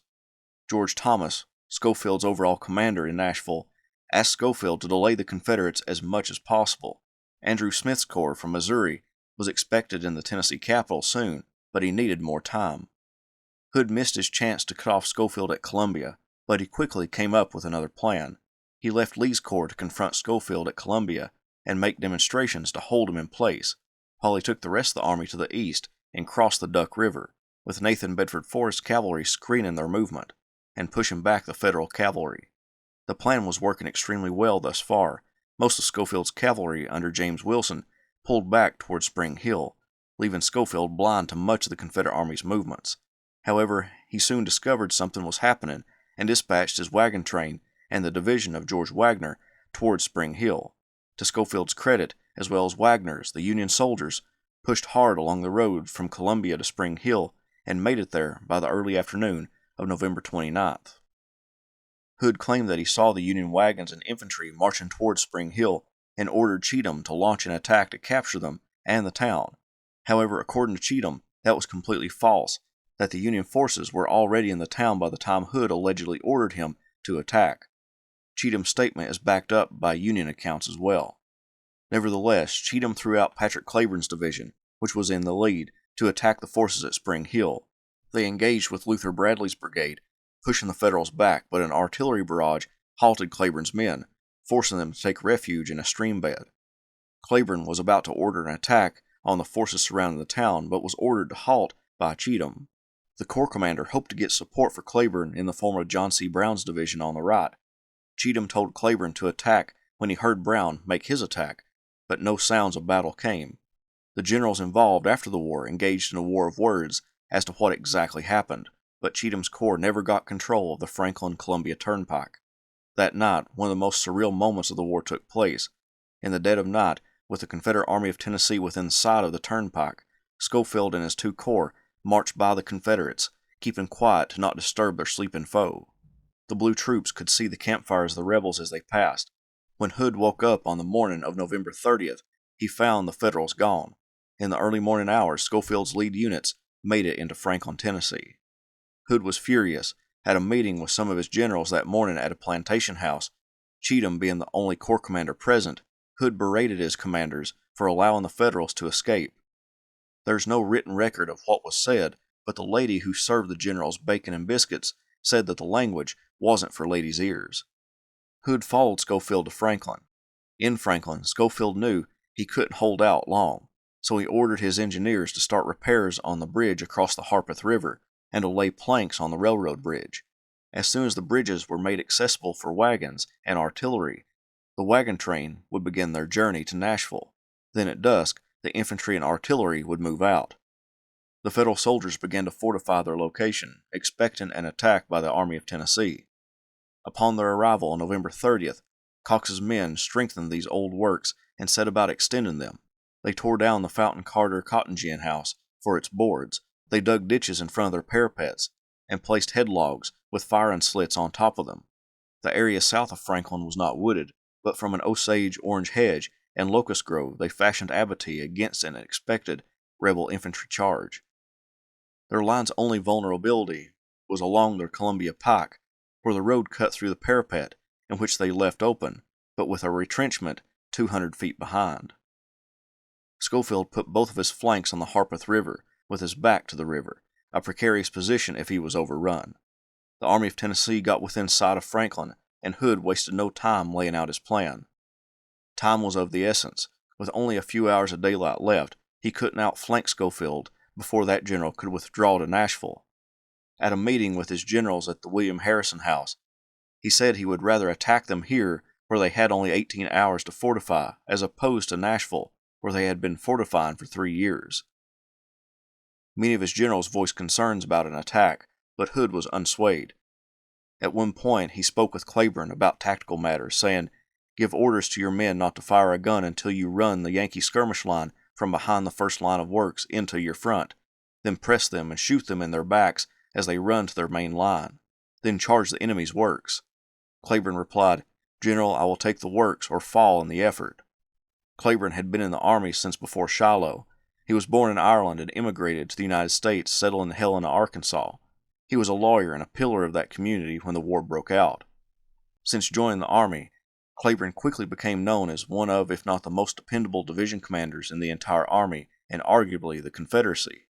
George Thomas, Schofield's overall commander in Nashville, asked Schofield to delay the Confederates as much as possible. Andrew Smith's corps from Missouri was expected in the Tennessee capital soon, but he needed more time. Hood missed his chance to cut off Schofield at Columbia, but he quickly came up with another plan. He left Lee's corps to confront Schofield at Columbia and make demonstrations to hold him in place, while he took the rest of the army to the east and crossed the Duck River, with Nathan Bedford Forrest's cavalry screening their movement and pushing back the Federal cavalry. The plan was working extremely well thus far. Most of Schofield's cavalry under James Wilson pulled back toward Spring Hill, leaving Schofield blind to much of the Confederate Army's movements. However, he soon discovered something was happening and dispatched his wagon train and the division of George Wagner toward Spring Hill. To Schofield's credit, as well as Wagner's, the Union soldiers pushed hard along the road from Columbia to Spring Hill and made it there by the early afternoon of November 29th. Hood claimed that he saw the Union wagons and infantry marching toward Spring Hill and ordered Cheatham to launch an attack to capture them and the town. However, according to Cheatham, that was completely false, that the Union forces were already in the town by the time Hood allegedly ordered him to attack. Cheatham's statement is backed up by Union accounts as well. Nevertheless, Cheatham threw out Patrick Cleburne's division, which was in the lead, to attack the forces at Spring Hill. They engaged with Luther Bradley's brigade, pushing the Federals back, but an artillery barrage halted Cleburne's men, forcing them to take refuge in a stream bed. Cleburne was about to order an attack on the forces surrounding the town, but was ordered to halt by Cheatham. The Corps commander hoped to get support for Cleburne in the form of John C. Brown's division on the right. Cheatham told Cleburne to attack when he heard Brown make his attack, but no sounds of battle came. The generals involved after the war engaged in a war of words as to what exactly happened, but Cheatham's corps never got control of the Franklin-Columbia Turnpike. That night, one of the most surreal moments of the war took place. In the dead of night, with the Confederate Army of Tennessee within sight of the turnpike, Schofield and his two corps marched by the Confederates, keeping quiet to not disturb their sleeping foe. The blue troops could see the campfires of the rebels as they passed. When Hood woke up on the morning of November 30th, he found the Federals gone. In the early morning hours, Schofield's lead units made it into Franklin, Tennessee. Hood was furious, had a meeting with some of his generals that morning at a plantation house. Cheatham being the only corps commander present, Hood berated his commanders for allowing the Federals to escape. There's no written record of what was said, but the lady who served the generals bacon and biscuits said that the language wasn't for ladies' ears. Hood followed Schofield to Franklin. In Franklin, Schofield knew he couldn't hold out long, so he ordered his engineers to start repairs on the bridge across the Harpeth River and to lay planks on the railroad bridge. As soon as the bridges were made accessible for wagons and artillery, the wagon train would begin their journey to Nashville. Then at dusk, the infantry and artillery would move out. The Federal soldiers began to fortify their location, expecting an attack by the Army of Tennessee. Upon their arrival on November 30th, Cox's men strengthened these old works and set about extending them. They tore down the Fountain Carter cotton gin house for its boards. They dug ditches in front of their parapets and placed headlogs with firing slits on top of them. The area south of Franklin was not wooded, but from an Osage orange hedge and locust grove they fashioned abattis against an expected rebel infantry charge. Their line's only vulnerability was along their Columbia Pike, where the road cut through the parapet, in which they left open, but with a retrenchment 200 feet behind. Schofield put both of his flanks on the Harpeth River, with his back to the river, a precarious position if he was overrun. The Army of Tennessee got within sight of Franklin, and Hood wasted no time laying out his plan. Time was of the essence. With only a few hours of daylight left, he couldn't outflank Schofield before that general could withdraw to Nashville. At a meeting with his generals at the William Harrison House, he said he would rather attack them here, where they had only 18 hours to fortify, as opposed to Nashville, where they had been fortifying for 3 years. Many of his generals voiced concerns about an attack, but Hood was unswayed. At one point, he spoke with Claiborne about tactical matters, saying, "Give orders to your men not to fire a gun until you run the Yankee skirmish line from behind the first line of works into your front. Then press them and shoot them in their backs as they run to their main line. Then charge the enemy's works." Claiborne replied, "General, I will take the works or fall in the effort." Claiborne had been in the army since before Shiloh. He was born in Ireland and immigrated to the United States, settled in Helena, Arkansas. He was a lawyer and a pillar of that community when the war broke out. Since joining the Army, Claiborne quickly became known as one of, if not the most dependable division commanders in the entire Army and arguably the Confederacy.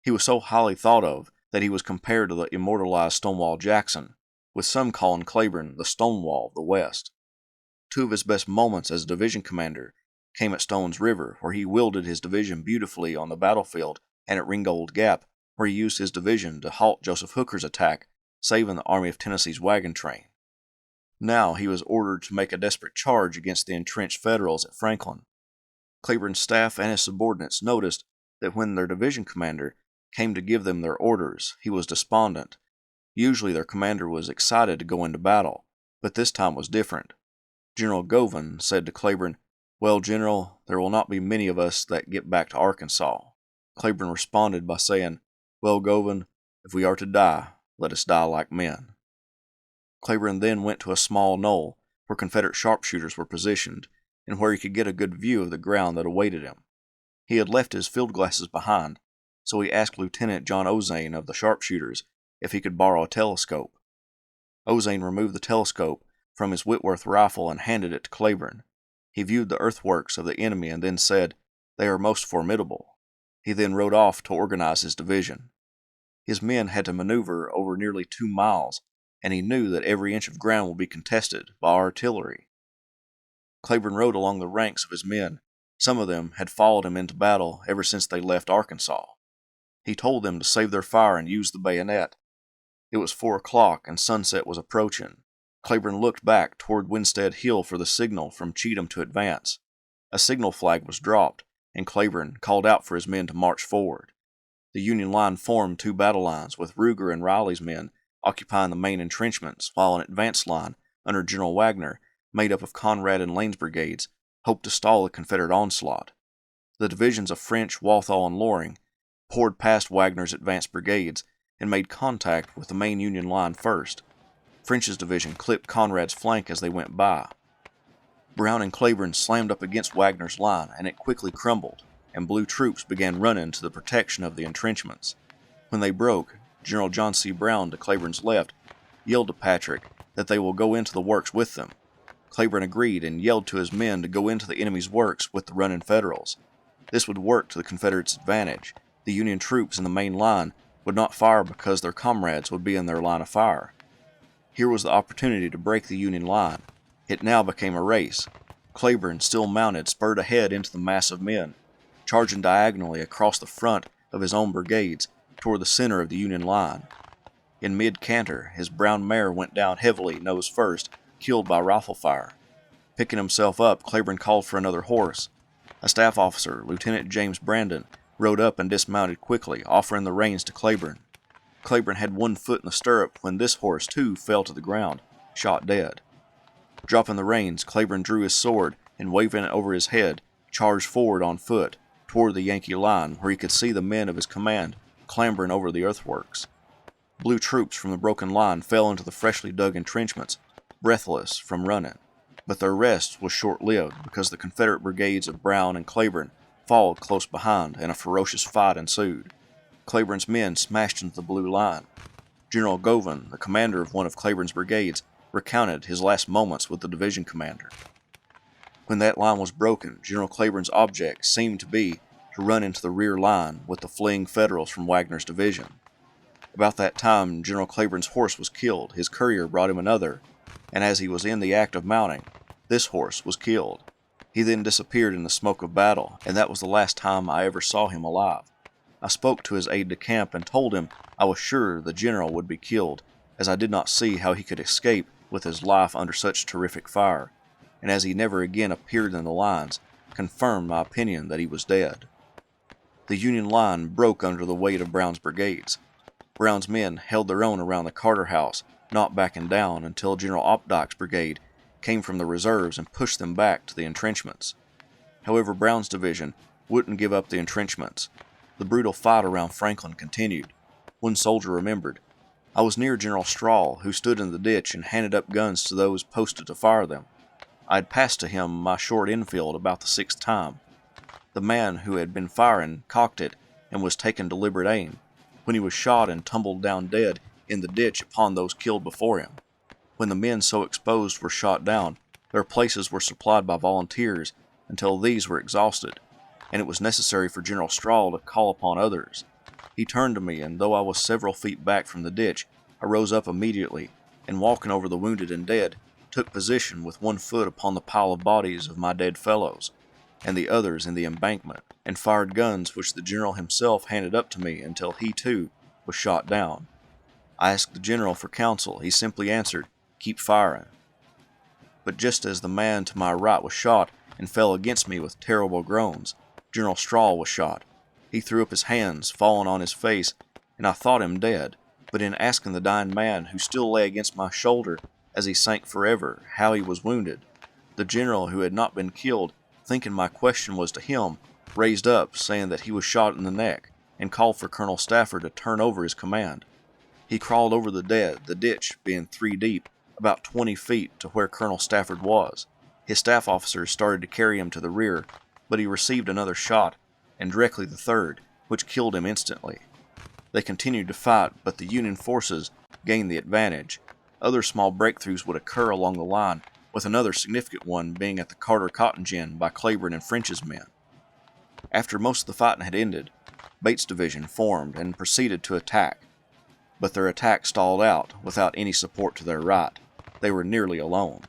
He was so highly thought of that he was compared to the immortalized Stonewall Jackson, with some calling Claiborne the Stonewall of the West. Two of his best moments as a division commander came at Stone's River, where he wielded his division beautifully on the battlefield, and at Ringgold Gap, where he used his division to halt Joseph Hooker's attack, saving the Army of Tennessee's wagon train. Now he was ordered to make a desperate charge against the entrenched Federals at Franklin. Claiborne's staff and his subordinates noticed that when their division commander came to give them their orders, he was despondent. Usually their commander was excited to go into battle, but this time was different. General Govan said to Claiborne, "Well, General, there will not be many of us that get back to Arkansas." Claiborne responded by saying, "Well, Govan, if we are to die, let us die like men." Claiborne then went to a small knoll where Confederate sharpshooters were positioned, and where he could get a good view of the ground that awaited him. He had left his field glasses behind, so he asked Lieutenant John Ozane of the sharpshooters if he could borrow a telescope. Ozane removed the telescope from his Whitworth rifle and handed it to Claiborne. He viewed the earthworks of the enemy and then said, "They are most formidable." He then rode off to organize his division. His men had to maneuver over nearly 2 miles, and he knew that every inch of ground would be contested by artillery. Claiborne rode along the ranks of his men. Some of them had followed him into battle ever since they left Arkansas. He told them to save their fire and use the bayonet. It was 4 o'clock and sunset was approaching. Claiborne looked back toward Winstead Hill for the signal from Cheatham to advance. A signal flag was dropped, and Claiborne called out for his men to march forward. The Union line formed 2 battle lines, with Ruger and Riley's men occupying the main entrenchments, while an advance line under General Wagner, made up of Conrad and Lane's brigades, hoped to stall the Confederate onslaught. The divisions of French, Walthall, and Loring poured past Wagner's advanced brigades and made contact with the main Union line first. French's division clipped Conrad's flank as they went by. Brown and Claiborne slammed up against Wagner's line, and it quickly crumbled, and blue troops began running to the protection of the entrenchments. When they broke, General John C. Brown, to Claiborne's left, yelled to Patrick that they will go into the works with them. Claiborne agreed and yelled to his men to go into the enemy's works with the running Federals. This would work to the Confederates' advantage. The Union troops in the main line would not fire because their comrades would be in their line of fire. Here was the opportunity to break the Union line. It now became a race. Claiborne, still mounted, spurred ahead into the mass of men, charging diagonally across the front of his own brigades toward the center of the Union line. In mid-canter, his brown mare went down heavily, nose first, killed by rifle fire. Picking himself up, Claiborne called for another horse. A staff officer, Lieutenant James Brandon, rode up and dismounted quickly, offering the reins to Claiborne. Claiborne had one foot in the stirrup when this horse, too, fell to the ground, shot dead. Dropping the reins, Claiborne drew his sword and, waving it over his head, charged forward on foot toward the Yankee line, where he could see the men of his command clambering over the earthworks. Blue troops from the broken line fell into the freshly dug entrenchments, breathless from running, but their rest was short-lived because the Confederate brigades of Brown and Claiborne followed close behind, and a ferocious fight ensued. Claiborne's men smashed into the blue line. General Govan, the commander of one of Cleburne's brigades, recounted his last moments with the division commander. When that line was broken, General Cleburne's object seemed to be to run into the rear line with the fleeing Federals from Wagner's division. About that time, General Cleburne's horse was killed. His courier brought him another, and as he was in the act of mounting, this horse was killed. He then disappeared in the smoke of battle, and that was the last time I ever saw him alive. I spoke to his aide-de-camp and told him I was sure the general would be killed, as I did not see how he could escape with his life under such terrific fire, and as he never again appeared in the lines, confirmed my opinion that he was dead. The Union line broke under the weight of Brown's brigades. Brown's men held their own around the Carter House, not backing down until General Opdyke's brigade came from the reserves and pushed them back to the entrenchments. However, Brown's division wouldn't give up the entrenchments. The brutal fight around Franklin continued. One soldier remembered, "I was near General Strahl, who stood in the ditch and handed up guns to those posted to fire them. I had passed to him my short Enfield about the 6th time. The man who had been firing cocked it and was taking deliberate aim, when he was shot and tumbled down dead in the ditch upon those killed before him. When the men so exposed were shot down, their places were supplied by volunteers until these were exhausted, and it was necessary for General Strahl to call upon others. He turned to me, and though I was several feet back from the ditch, I rose up immediately, and walking over the wounded and dead, took position with one foot upon the pile of bodies of my dead fellows, and the others in the embankment, and fired guns which the general himself handed up to me until he, too, was shot down. I asked the general for counsel. He simply answered, 'Keep firing.' But just as the man to my right was shot and fell against me with terrible groans, General Strahl was shot. He threw up his hands, falling on his face, and I thought him dead, but in asking the dying man, who still lay against my shoulder as he sank forever, how he was wounded, the general, who had not been killed, thinking my question was to him, raised up, saying that he was shot in the neck, and called for Colonel Stafford to turn over his command. He crawled over the dead, the ditch being 3 deep, about 20 feet to where Colonel Stafford was. His staff officers started to carry him to the rear, but he received another shot, and directly the third, which killed him instantly. They continued to fight, but the Union forces gained the advantage. Other small breakthroughs would occur along the line, with another significant one being at the Carter Cotton Gin by Cleburne and French's men. After most of the fighting had ended, Bates' division formed and proceeded to attack, but their attack stalled out without any support to their right. They were nearly alone.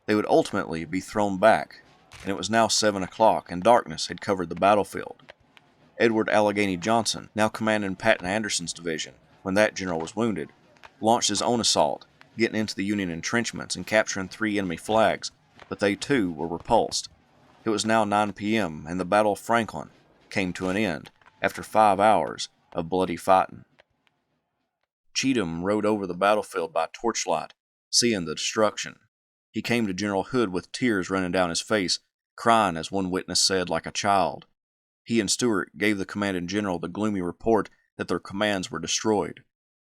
They would ultimately be thrown back, and it was now 7 o'clock, and darkness had covered the battlefield. Edward Allegheny Johnson, now commanding Patton Anderson's division, when that general was wounded, launched his own assault, getting into the Union entrenchments and capturing 3 enemy flags, but they too were repulsed. It was now 9 p.m., and the Battle of Franklin came to an end after 5 hours of bloody fighting. Cheatham rode over the battlefield by torchlight, seeing the destruction. He came to General Hood with tears running down his face, crying, as one witness said, like a child. He and Stuart gave the commanding general the gloomy report that their commands were destroyed.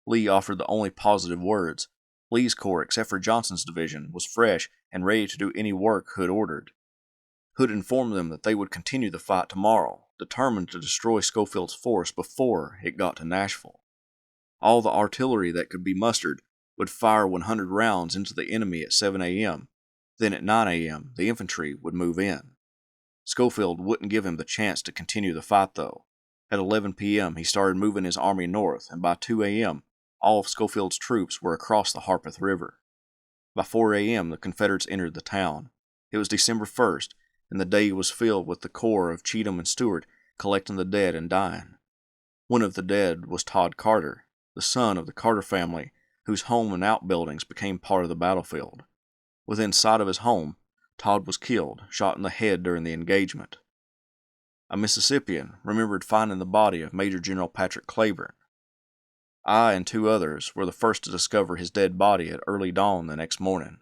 Lee offered the only positive words. Lee's corps, except for Johnson's division, was fresh and ready to do any work Hood ordered. Hood informed them that they would continue the fight tomorrow, determined to destroy Schofield's force before it got to Nashville. All the artillery that could be mustered would fire 100 rounds into the enemy at 7 a.m. Then at 9 a.m., the infantry would move in. Schofield wouldn't give him the chance to continue the fight, though. At 11 p.m., he started moving his army north, and by 2 a.m., all of Schofield's troops were across the Harpeth River. By 4 a.m., the Confederates entered the town. It was December 1st, and the day was filled with the corps of Cheatham and Stuart collecting the dead and dying. One of the dead was Todd Carter, the son of the Carter family, whose home and outbuildings became part of the battlefield. Within sight of his home, Todd was killed, shot in the head during the engagement. A Mississippian remembered finding the body of Major General Patrick Cleburne. I and 2 others were the first to discover his dead body at early dawn the next morning.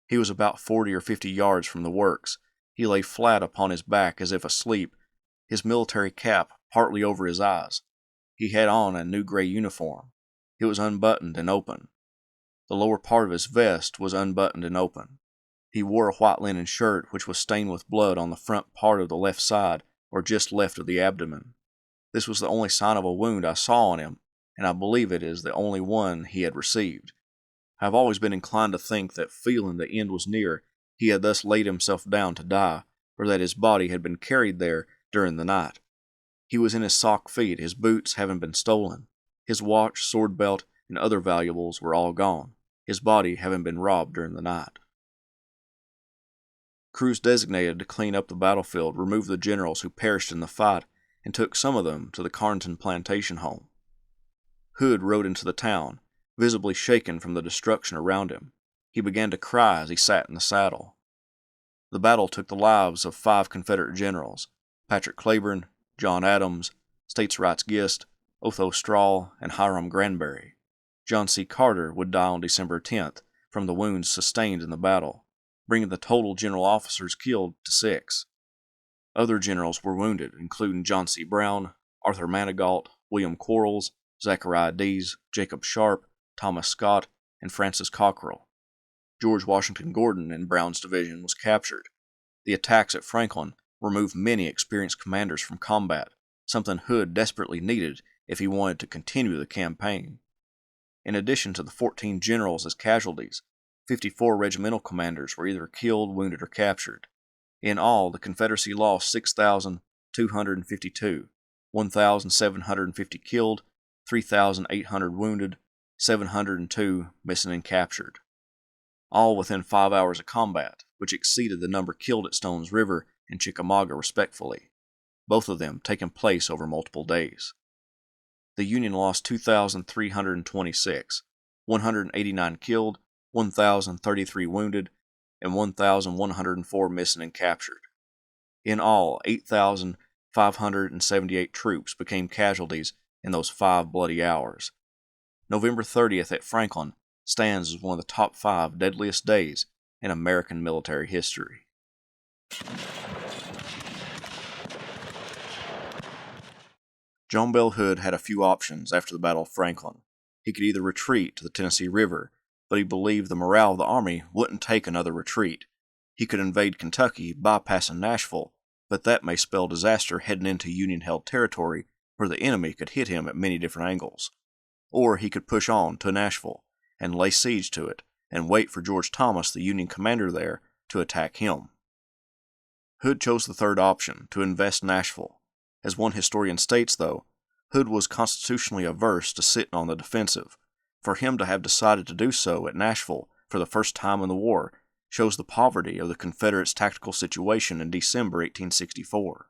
He was about 40 or 50 yards from the works. He lay flat upon his back as if asleep, his military cap partly over his eyes. He had on a new gray uniform. It was unbuttoned and open. The lower part of his vest was unbuttoned and open. He wore a white linen shirt which was stained with blood on the front part of the left side, or just left of the abdomen. This was the only sign of a wound I saw on him, and I believe it is the only one he had received. I have always been inclined to think that, feeling the end was near, he had thus laid himself down to die, or that his body had been carried there during the night. He was in his sock feet, his boots having been stolen. His watch, sword belt, and other valuables were all gone, his body having been robbed during the night. Crews designated to clean up the battlefield removed the generals who perished in the fight and took some of them to the Carnton plantation home. Hood rode into the town, visibly shaken from the destruction around him. He began to cry as he sat in the saddle. The battle took the lives of 5 Confederate generals: Patrick Cleburne, John Adams, States Rights Gist, Otho Straw, and Hiram Granberry. John C. Carter would die on December 10th from the wounds sustained in the battle, bringing the total general officers killed to 6. Other generals were wounded, including John C. Brown, Arthur Manigault, William Quarles, Zachariah Dees, Jacob Sharp, Thomas Scott, and Francis Cockrell. George Washington Gordon in Brown's division was captured. The attacks at Franklin removed many experienced commanders from combat, something Hood desperately needed if he wanted to continue the campaign. In addition to the 14 generals as casualties, 54 regimental commanders were either killed, wounded, or captured. In all, the Confederacy lost 6,252, 1,750 killed, 3,800 wounded, 702 missing and captured. All within 5 hours of combat, which exceeded the number killed at Stones River and Chickamauga respectively, both of them taking place over multiple days. The Union lost 2,326, 189 killed, 1,033 wounded, and 1,104 missing and captured. In all, 8,578 troops became casualties in those 5 bloody hours. November 30th at Franklin stands as one of the top 5 deadliest days in American military history. John Bell Hood had a few options after the Battle of Franklin. He could either retreat to the Tennessee River, but he believed the morale of the army wouldn't take another retreat. He could invade Kentucky, bypassing Nashville, but that may spell disaster heading into Union-held territory where the enemy could hit him at many different angles. Or he could push on to Nashville and lay siege to it and wait for George Thomas, the Union commander there, to attack him. Hood chose the third option, to invest Nashville. As one historian states, though, Hood was constitutionally averse to sitting on the defensive. For him to have decided to do so at Nashville for the first time in the war shows the poverty of the Confederates' tactical situation in December 1864.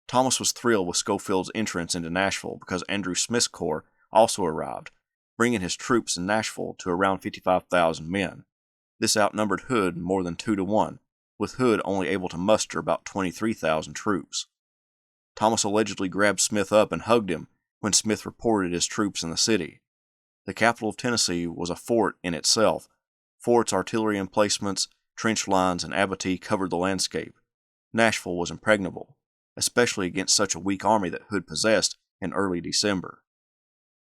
Thomas was thrilled with Schofield's entrance into Nashville because Andrew Smith's corps also arrived, bringing his troops in Nashville to around 55,000 men. This outnumbered Hood more than 2 to 1, with Hood only able to muster about 23,000 troops. Thomas allegedly grabbed Smith up and hugged him when Smith reported his troops in the city. The capital of Tennessee was a fort in itself. Forts, artillery emplacements, trench lines, and abattis covered the landscape. Nashville was impregnable, especially against such a weak army that Hood possessed in early December.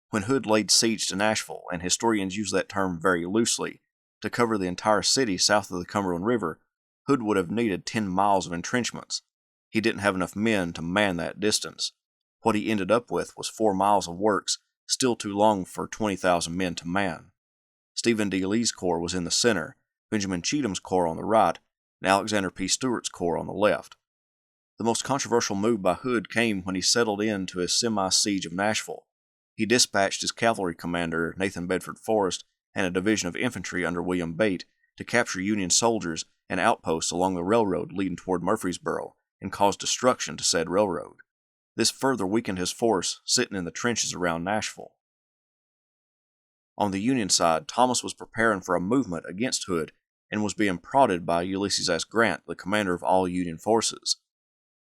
When Hood laid siege to Nashville, and historians use that term very loosely, to cover the entire city south of the Cumberland River, Hood would have needed 10 miles of entrenchments. He didn't have enough men to man that distance. What he ended up with was 4 miles of works, still too long for 20,000 men to man. Stephen D. Lee's corps was in the center, Benjamin Cheatham's corps on the right, and Alexander P. Stewart's corps on the left. The most controversial move by Hood came when he settled in to his semi-siege of Nashville. He dispatched his cavalry commander, Nathan Bedford Forrest, and a division of infantry under William Bate to capture Union soldiers and outposts along the railroad leading toward Murfreesboro and cause destruction to said railroad. This further weakened his force sitting in the trenches around Nashville. On the Union side, Thomas was preparing for a movement against Hood and was being prodded by Ulysses S. Grant, the commander of all Union forces.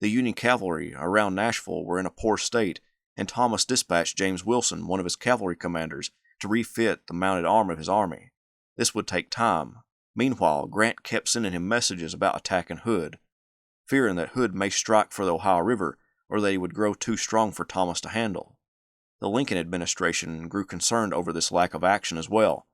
The Union cavalry around Nashville were in a poor state, and Thomas dispatched James Wilson, one of his cavalry commanders, to refit the mounted arm of his army. This would take time. Meanwhile, Grant kept sending him messages about attacking Hood. Fearing that Hood may strike for the Ohio River, or that he would grow too strong for Thomas to handle. The Lincoln administration grew concerned over this lack of action as well.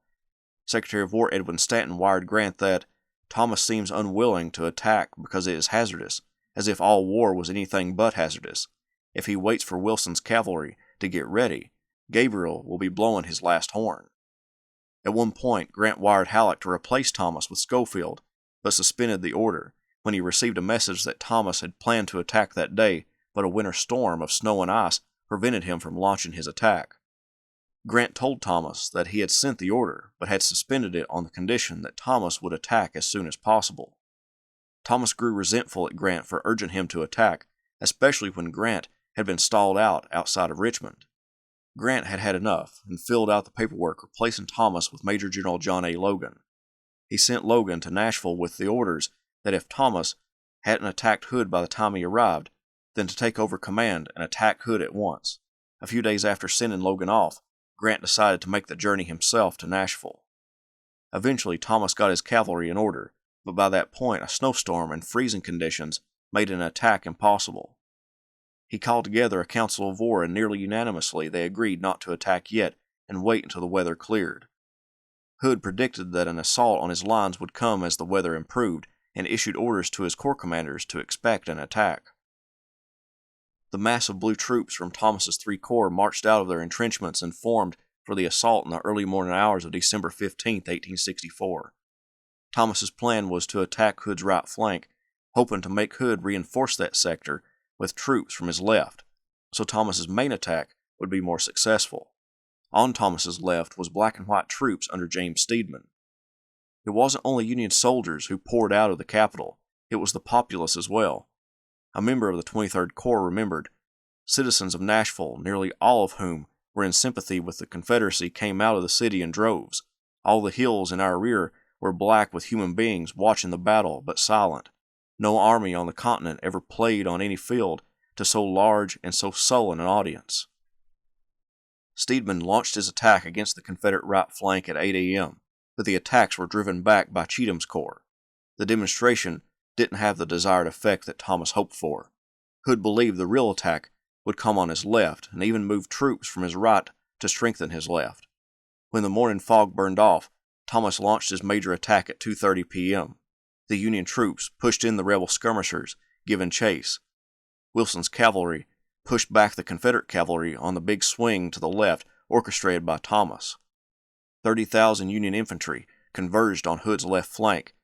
Secretary of War Edwin Stanton wired Grant that Thomas seems unwilling to attack because it is hazardous, as if all war was anything but hazardous. If he waits for Wilson's cavalry to get ready, Gabriel will be blowing his last horn. At one point, Grant wired Halleck to replace Thomas with Schofield, but suspended the order when he received a message that Thomas had planned to attack that day, but a winter storm of snow and ice prevented him from launching his attack. Grant told Thomas that he had sent the order, but had suspended it on the condition that Thomas would attack as soon as possible. Thomas grew resentful at Grant for urging him to attack, especially when Grant had been stalled out outside of Richmond. Grant had had enough and filled out the paperwork replacing Thomas with Major General John A. Logan. He sent Logan to Nashville with the orders that if Thomas hadn't attacked Hood by the time he arrived, then to take over command and attack Hood at once. A few days after sending Logan off, Grant decided to make the journey himself to Nashville. Eventually, Thomas got his cavalry in order, but by that point a snowstorm and freezing conditions made an attack impossible. He called together a council of war, and nearly unanimously they agreed not to attack yet and wait until the weather cleared. Hood predicted that an assault on his lines would come as the weather improved, and issued orders to his corps commanders to expect an attack. The mass of blue troops from Thomas's 3 corps marched out of their entrenchments and formed for the assault in the early morning hours of December 15, 1864. Thomas's plan was to attack Hood's right flank, hoping to make Hood reinforce that sector with troops from his left, so Thomas's main attack would be more successful. On Thomas's left was black and white troops under James Steedman. It wasn't only Union soldiers who poured out of the capital, it was the populace as well. A member of the 23rd Corps remembered, citizens of Nashville, nearly all of whom were in sympathy with the Confederacy, came out of the city in droves. All the hills in our rear were black with human beings watching the battle, but silent. No army on the continent ever played on any field to so large and so sullen an audience. Steedman launched his attack against the Confederate right flank at 8 a.m., but the attacks were driven back by Cheatham's corps. The demonstration didn't have the desired effect that Thomas hoped for. Hood believed the real attack would come on his left, and even moved troops from his right to strengthen his left. When the morning fog burned off, Thomas launched his major attack at 2:30 p.m. The Union troops pushed in the rebel skirmishers, giving chase. Wilson's cavalry pushed back the Confederate cavalry on the big swing to the left, orchestrated by Thomas. 30,000 Union infantry converged on Hood's left flank.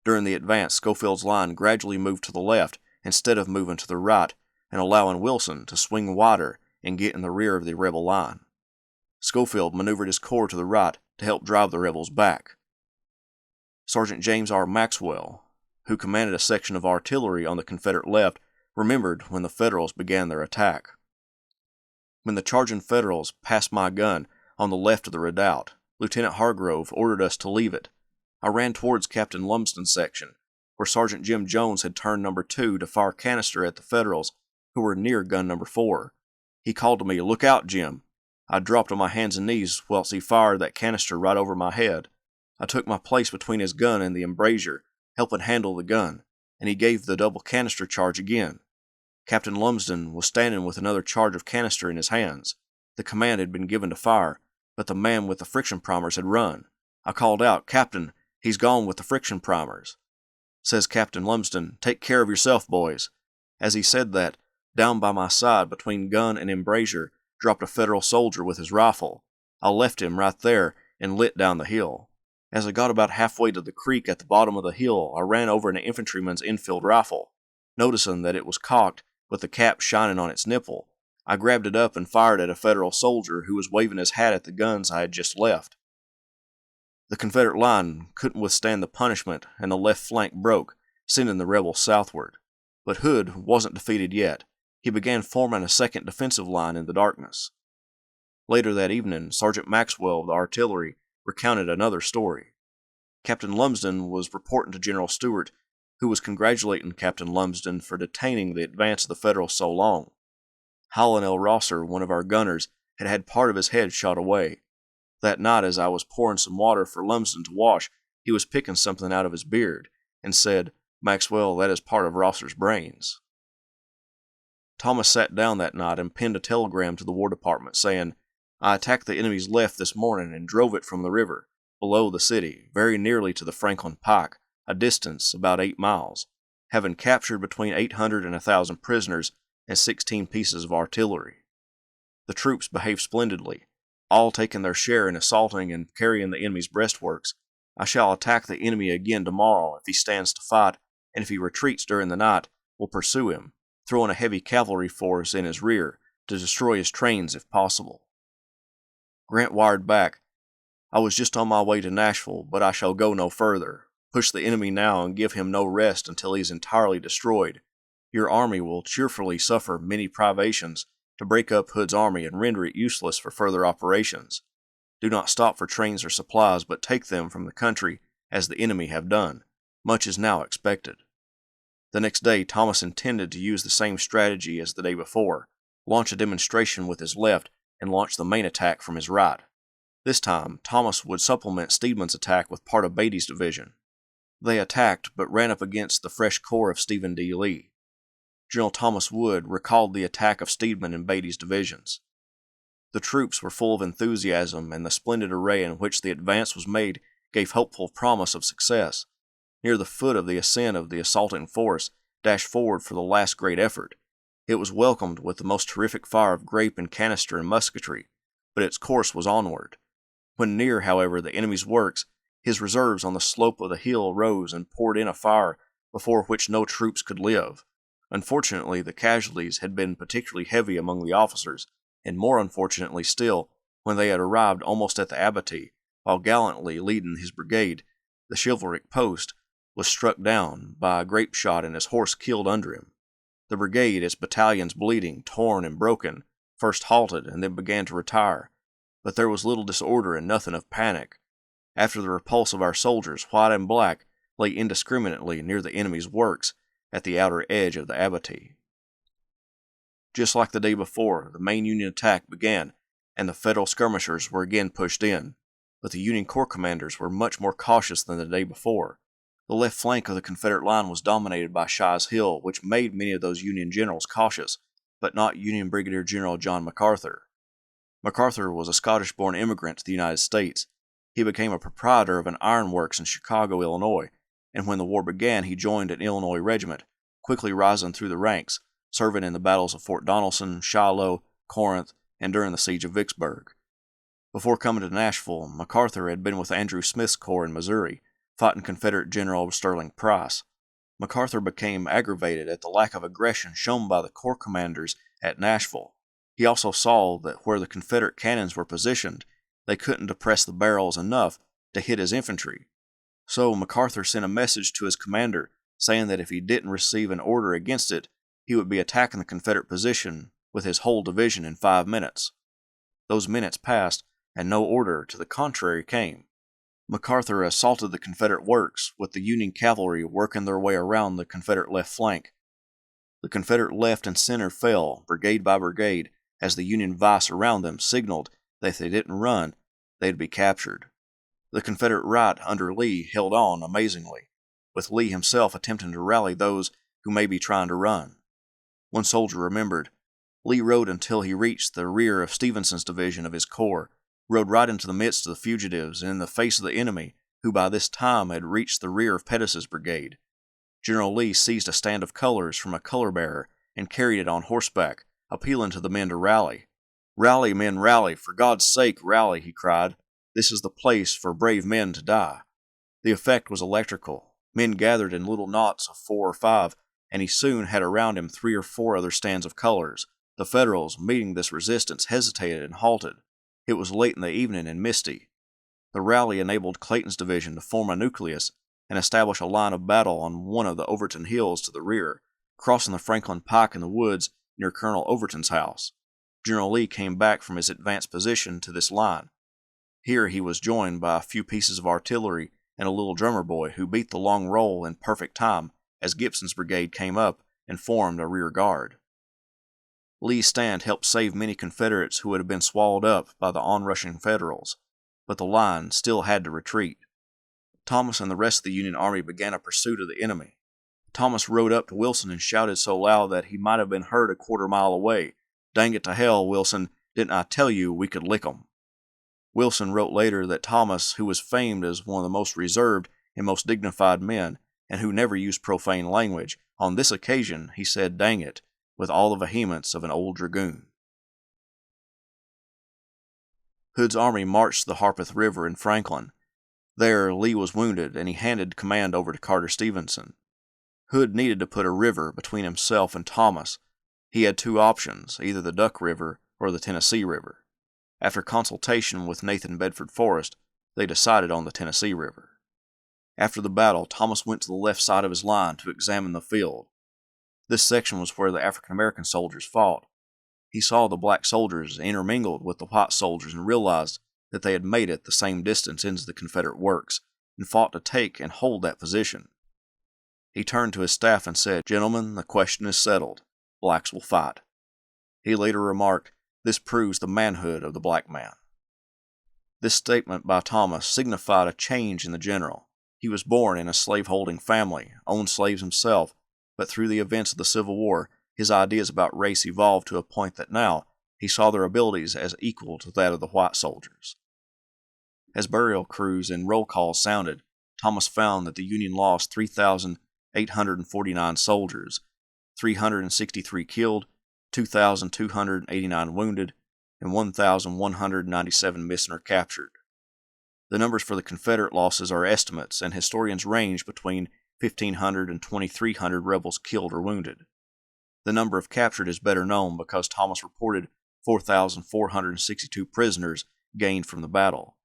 During the advance, Schofield's line gradually moved to the left instead of moving to the right, and allowing Wilson to swing wider and get in the rear of the rebel line. Schofield maneuvered his corps to the right to help drive the rebels back. Sergeant James R. Maxwell, who commanded a section of artillery on the Confederate left, remembered when the Federals began their attack. When the charging Federals passed my gun on the left of the redoubt, Lieutenant Hargrove ordered us to leave it. I ran towards Captain Lumsden's section, where Sergeant Jim Jones had turned number 2 to fire canister at the Federals, who were near gun number 4. He called to me, "Look out, Jim." I dropped on my hands and knees whilst he fired that canister right over my head. I took my place between his gun and the embrasure, helping handle the gun, and he gave the double canister charge again. Captain Lumsden was standing with another charge of canister in his hands. The command had been given to fire, but the man with the friction primers had run. I called out, "Captain, he's gone with the friction primers." Says Captain Lumsden, "Take care of yourself, boys." As he said that, down by my side between gun and embrasure dropped a Federal soldier with his rifle. I left him right there and lit down the hill. As I got about halfway to the creek at the bottom of the hill, I ran over an infantryman's infield rifle. Noticing that it was cocked with the cap shining on its nipple, I grabbed it up and fired at a Federal soldier who was waving his hat at the guns I had just left. The Confederate line couldn't withstand the punishment, and the left flank broke, sending the rebels southward. But Hood wasn't defeated yet. He began forming a second defensive line in the darkness. Later that evening, Sergeant Maxwell of the artillery recounted another story. Captain Lumsden was reporting to General Stuart, who was congratulating Captain Lumsden for detaining the advance of the Federals so long. Howlin' L. Rosser, one of our gunners, had had part of his head shot away. That night, as I was pouring some water for Lumsden to wash, he was picking something out of his beard, and said, "Maxwell, that is part of Rosser's brains." Thomas sat down that night and penned a telegram to the War Department saying, "I attacked the enemy's left this morning and drove it from the river, below the city, very nearly to the Franklin Pike, a distance about 8 miles, having captured between 800 and 1,000 prisoners and 16 pieces of artillery. The troops behaved splendidly, all taking their share in assaulting and carrying the enemy's breastworks. I shall attack the enemy again tomorrow if he stands to fight, and if he retreats during the night, we'll pursue him, throwing a heavy cavalry force in his rear to destroy his trains if possible. Grant wired back, I was just on my way to Nashville, but I shall go no further. Push the enemy now and give him no rest until he is entirely destroyed. Your army will cheerfully suffer many privations to break up Hood's army and render it useless for further operations. Do not stop for trains or supplies, but take them from the country as the enemy have done. Much is now expected. The next day, Thomas intended to use the same strategy as the day before, launch a demonstration with his left and launch the main attack from his right. This time, Thomas would supplement Steedman's attack with part of Beatty's division. They attacked, but ran up against the fresh corps of Stephen D. Lee. General Thomas Wood recalled the attack of Steedman and Beatty's divisions. The troops were full of enthusiasm, and the splendid array in which the advance was made gave hopeful promise of success. Near the foot of the ascent of the assaulting force dashed forward for the last great effort. It was welcomed with the most terrific fire of grape and canister and musketry, but its course was onward. When near, however, the enemy's works, his reserves on the slope of the hill rose and poured in a fire before which no troops could live. Unfortunately, the casualties had been particularly heavy among the officers, and more unfortunately still, when they had arrived almost at the abattis, while gallantly leading his brigade, the chivalric post was struck down by a grape shot and his horse killed under him. The brigade, its battalions bleeding, torn, and broken, first halted and then began to retire, but there was little disorder and nothing of panic. After the repulse of our soldiers, white and black lay indiscriminately near the enemy's works at the outer edge of the abattis. Just like the day before, the main Union attack began, and the Federal skirmishers were again pushed in, but the Union Corps commanders were much more cautious than the day before. The left flank of the Confederate line was dominated by Shies Hill, which made many of those Union generals cautious, but not Union Brigadier General John MacArthur. MacArthur was a Scottish-born immigrant to the United States. He became a proprietor of an ironworks in Chicago, Illinois, and when the war began he joined an Illinois regiment, quickly rising through the ranks, serving in the battles of Fort Donelson, Shiloh, Corinth, and during the siege of Vicksburg. Before coming to Nashville, MacArthur had been with Andrew Smith's corps in Missouri, fighting Confederate General Sterling Price. MacArthur became aggravated at the lack of aggression shown by the corps commanders at Nashville. He also saw that where the Confederate cannons were positioned, they couldn't depress the barrels enough to hit his infantry. So MacArthur sent a message to his commander saying that if he didn't receive an order against it, he would be attacking the Confederate position with his whole division in 5 minutes. Those minutes passed, and no order to the contrary came. MacArthur assaulted the Confederate works, with the Union cavalry working their way around the Confederate left flank. The Confederate left and center fell, brigade by brigade, as the Union vice around them signaled that if they didn't run, they'd be captured. The Confederate right under Lee held on amazingly, with Lee himself attempting to rally those who may be trying to run. One soldier remembered, Lee rode until he reached the rear of Stevenson's division of his corps, rode right into the midst of the fugitives and in the face of the enemy, who by this time had reached the rear of Pettus's brigade. General Lee seized a stand of colors from a color bearer and carried it on horseback, appealing to the men to rally. "Rally, men, rally! For God's sake, rally!" he cried. "This is the place for brave men to die." The effect was electrical. Men gathered in little knots of 4 or 5, and he soon had around him 3 or 4 other stands of colors. The Federals, meeting this resistance, hesitated and halted. It was late in the evening and misty. The rally enabled Clayton's division to form a nucleus and establish a line of battle on one of the Overton hills to the rear, crossing the Franklin Pike in the woods near Colonel Overton's house. General Lee came back from his advanced position to this line. Here he was joined by a few pieces of artillery and a little drummer boy who beat the long roll in perfect time as Gibson's brigade came up and formed a rear guard. Lee's stand helped save many Confederates who would have been swallowed up by the onrushing Federals, but the line still had to retreat. Thomas and the rest of the Union Army began a pursuit of the enemy. Thomas rode up to Wilson and shouted so loud that he might have been heard a quarter mile away, "Dang it to hell, Wilson, didn't I tell you we could lick 'em?" Wilson wrote later that Thomas, who was famed as one of the most reserved and most dignified men, and who never used profane language, on this occasion he said "dang it" with all the vehemence of an old dragoon. Hood's army marched to the Harpeth River in Franklin. There, Lee was wounded, and he handed command over to Carter Stevenson. Hood needed to put a river between himself and Thomas. He had two options, either the Duck River or the Tennessee River. After consultation with Nathan Bedford Forrest, they decided on the Tennessee River. After the battle, Thomas went to the left side of his line to examine the field. This section was where the African American soldiers fought. He saw the black soldiers intermingled with the white soldiers and realized that they had made it the same distance into the Confederate works and fought to take and hold that position. He turned to his staff and said, "Gentlemen, the question is settled. Blacks will fight." He later remarked, "This proves the manhood of the black man." This statement by Thomas signified a change in the general. He was born in a slaveholding family, owned slaves himself, but through the events of the Civil War, his ideas about race evolved to a point that now he saw their abilities as equal to that of the white soldiers. As burial crews and roll calls sounded, Thomas found that the Union lost 3,849 soldiers, 363 killed, 2,289 wounded, and 1,197 missing or captured. The numbers for the Confederate losses are estimates, and historians range between 1,500 and 2,300 rebels killed or wounded. The number of captured is better known because Thomas reported 4,462 prisoners gained from the battle.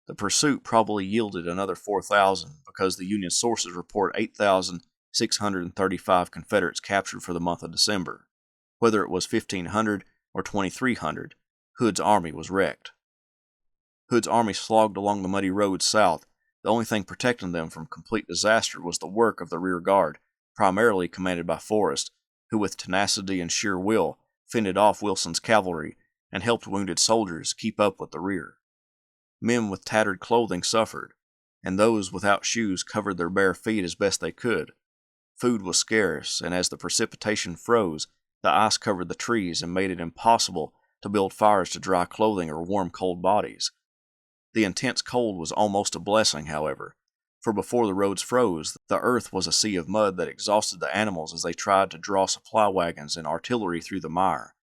The pursuit probably yielded another 4,000 because the Union sources report 8,635 Confederates captured for the month of December. Whether it was 1,500 or 2,300, Hood's army was wrecked. Hood's army slogged along the muddy roads south. The only thing protecting them from complete disaster was the work of the rear guard, primarily commanded by Forrest, who with tenacity and sheer will fended off Wilson's cavalry and helped wounded soldiers keep up with the rear. Men with tattered clothing suffered, and those without shoes covered their bare feet as best they could. Food was scarce, and as the precipitation froze, the ice covered the trees and made it impossible to build fires to dry clothing or warm cold bodies. The intense cold was almost a blessing, however, for before the roads froze, the earth was a sea of mud that exhausted the animals as they tried to draw supply wagons and artillery through the mire.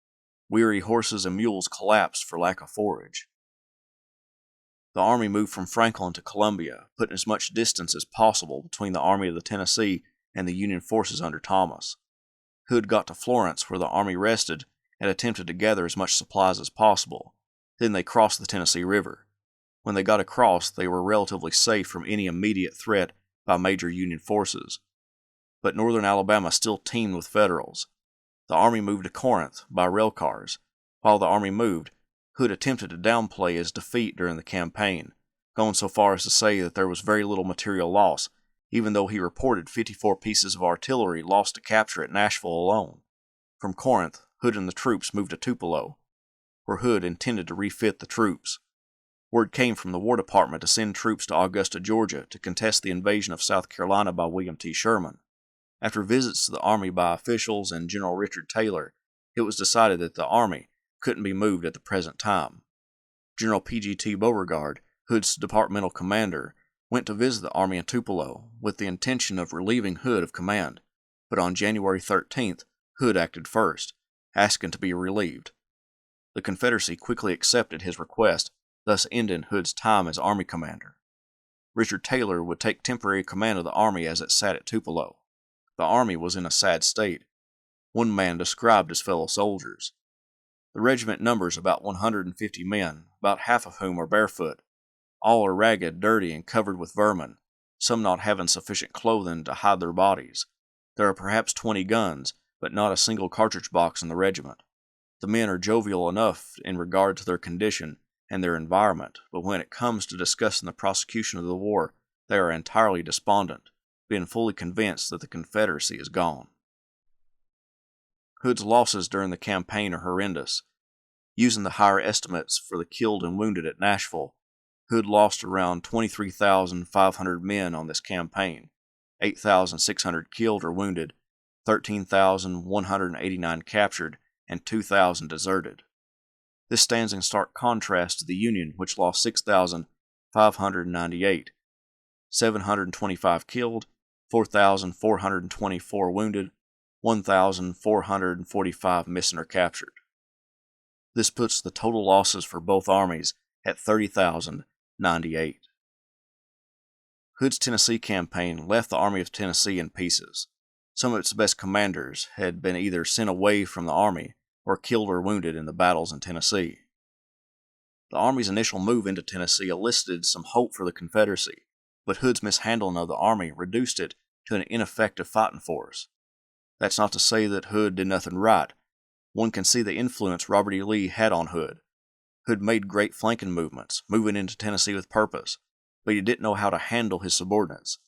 Weary horses and mules collapsed for lack of forage. The army moved from Franklin to Columbia, putting as much distance as possible between the Army of the Tennessee and the Union forces under Thomas. Hood got to Florence, where the army rested, and attempted to gather as much supplies as possible. Then they crossed the Tennessee River. When they got across, they were relatively safe from any immediate threat by major Union forces. But northern Alabama still teemed with Federals. The army moved to Corinth by rail cars. While the army moved, Hood attempted to downplay his defeat during the campaign, going so far as to say that there was very little material loss, even though he reported 54 pieces of artillery lost to capture at Nashville alone. From Corinth, Hood and the troops moved to Tupelo, where Hood intended to refit the troops. Word came from the War Department to send troops to Augusta, Georgia, to contest the invasion of South Carolina by William T. Sherman. After visits to the army by officials and General Richard Taylor, it was decided that the army couldn't be moved at the present time. General P.G.T. Beauregard, Hood's departmental commander, went to visit the army in Tupelo with the intention of relieving Hood of command, but on January 13th, Hood acted first, asking to be relieved. The Confederacy quickly accepted his request, thus ending Hood's time as army commander. Richard Taylor would take temporary command of the army as it sat at Tupelo. The army was in a sad state. One man described his fellow soldiers. The regiment numbers about 150 men, about half of whom are barefoot. All are ragged, dirty, and covered with vermin, some not having sufficient clothing to hide their bodies. There are perhaps 20 guns, but not a single cartridge box in the regiment. The men are jovial enough in regard to their condition and their environment, but when it comes to discussing the prosecution of the war, they are entirely despondent, being fully convinced that the Confederacy is gone. Hood's losses during the campaign are horrendous. Using the higher estimates for the killed and wounded at Nashville, Hood lost around 23,500 men on this campaign, 8,600 killed or wounded, 13,189 captured, and 2,000 deserted. This stands in stark contrast to the Union, which lost 6,598, 725 killed, 4,424 wounded, 1,445 missing or captured. This puts the total losses for both armies at 30,098. Hood's Tennessee campaign left the Army of Tennessee in pieces. Some of its best commanders had been either sent away from the army or killed or wounded in the battles in Tennessee. The Army's initial move into Tennessee elicited some hope for the Confederacy, but Hood's mishandling of the Army reduced it to an ineffective fighting force. That's not to say that Hood did nothing right. One can see the influence Robert E. Lee had on Hood. Hood made great flanking movements, moving into Tennessee with purpose, but he didn't know how to handle his subordinates.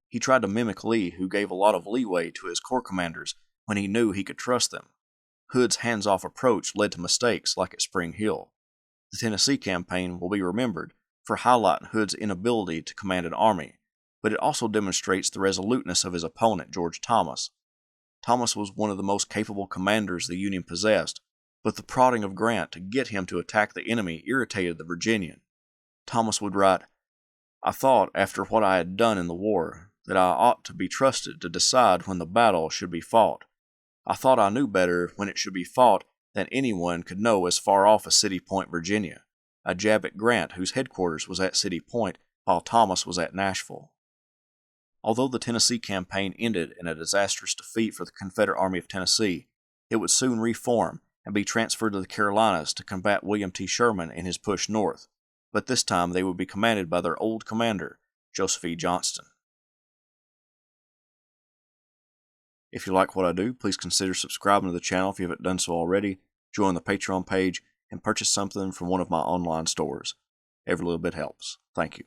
He tried to mimic Lee, who gave a lot of leeway to his corps commanders when he knew he could trust them. Hood's hands-off approach led to mistakes like at Spring Hill. The Tennessee campaign will be remembered for highlighting Hood's inability to command an army, but it also demonstrates the resoluteness of his opponent, George Thomas. Thomas was one of the most capable commanders the Union possessed, but the prodding of Grant to get him to attack the enemy irritated the Virginian. Thomas would write, "I thought, after what I had done in the war, that I ought to be trusted to decide when the battle should be fought. I thought I knew better when it should be fought than anyone could know as far off as City Point, Virginia." A jab at Grant, whose headquarters was at City Point, while Thomas was at Nashville. Although the Tennessee campaign ended in a disastrous defeat for the Confederate Army of Tennessee, it would soon reform and be transferred to the Carolinas to combat William T. Sherman in his push north, but this time they would be commanded by their old commander, Joseph E. Johnston. If you like what I do, please consider subscribing to the channel if you haven't done so already, join the Patreon page, and purchase something from one of my online stores. Every little bit helps. Thank you.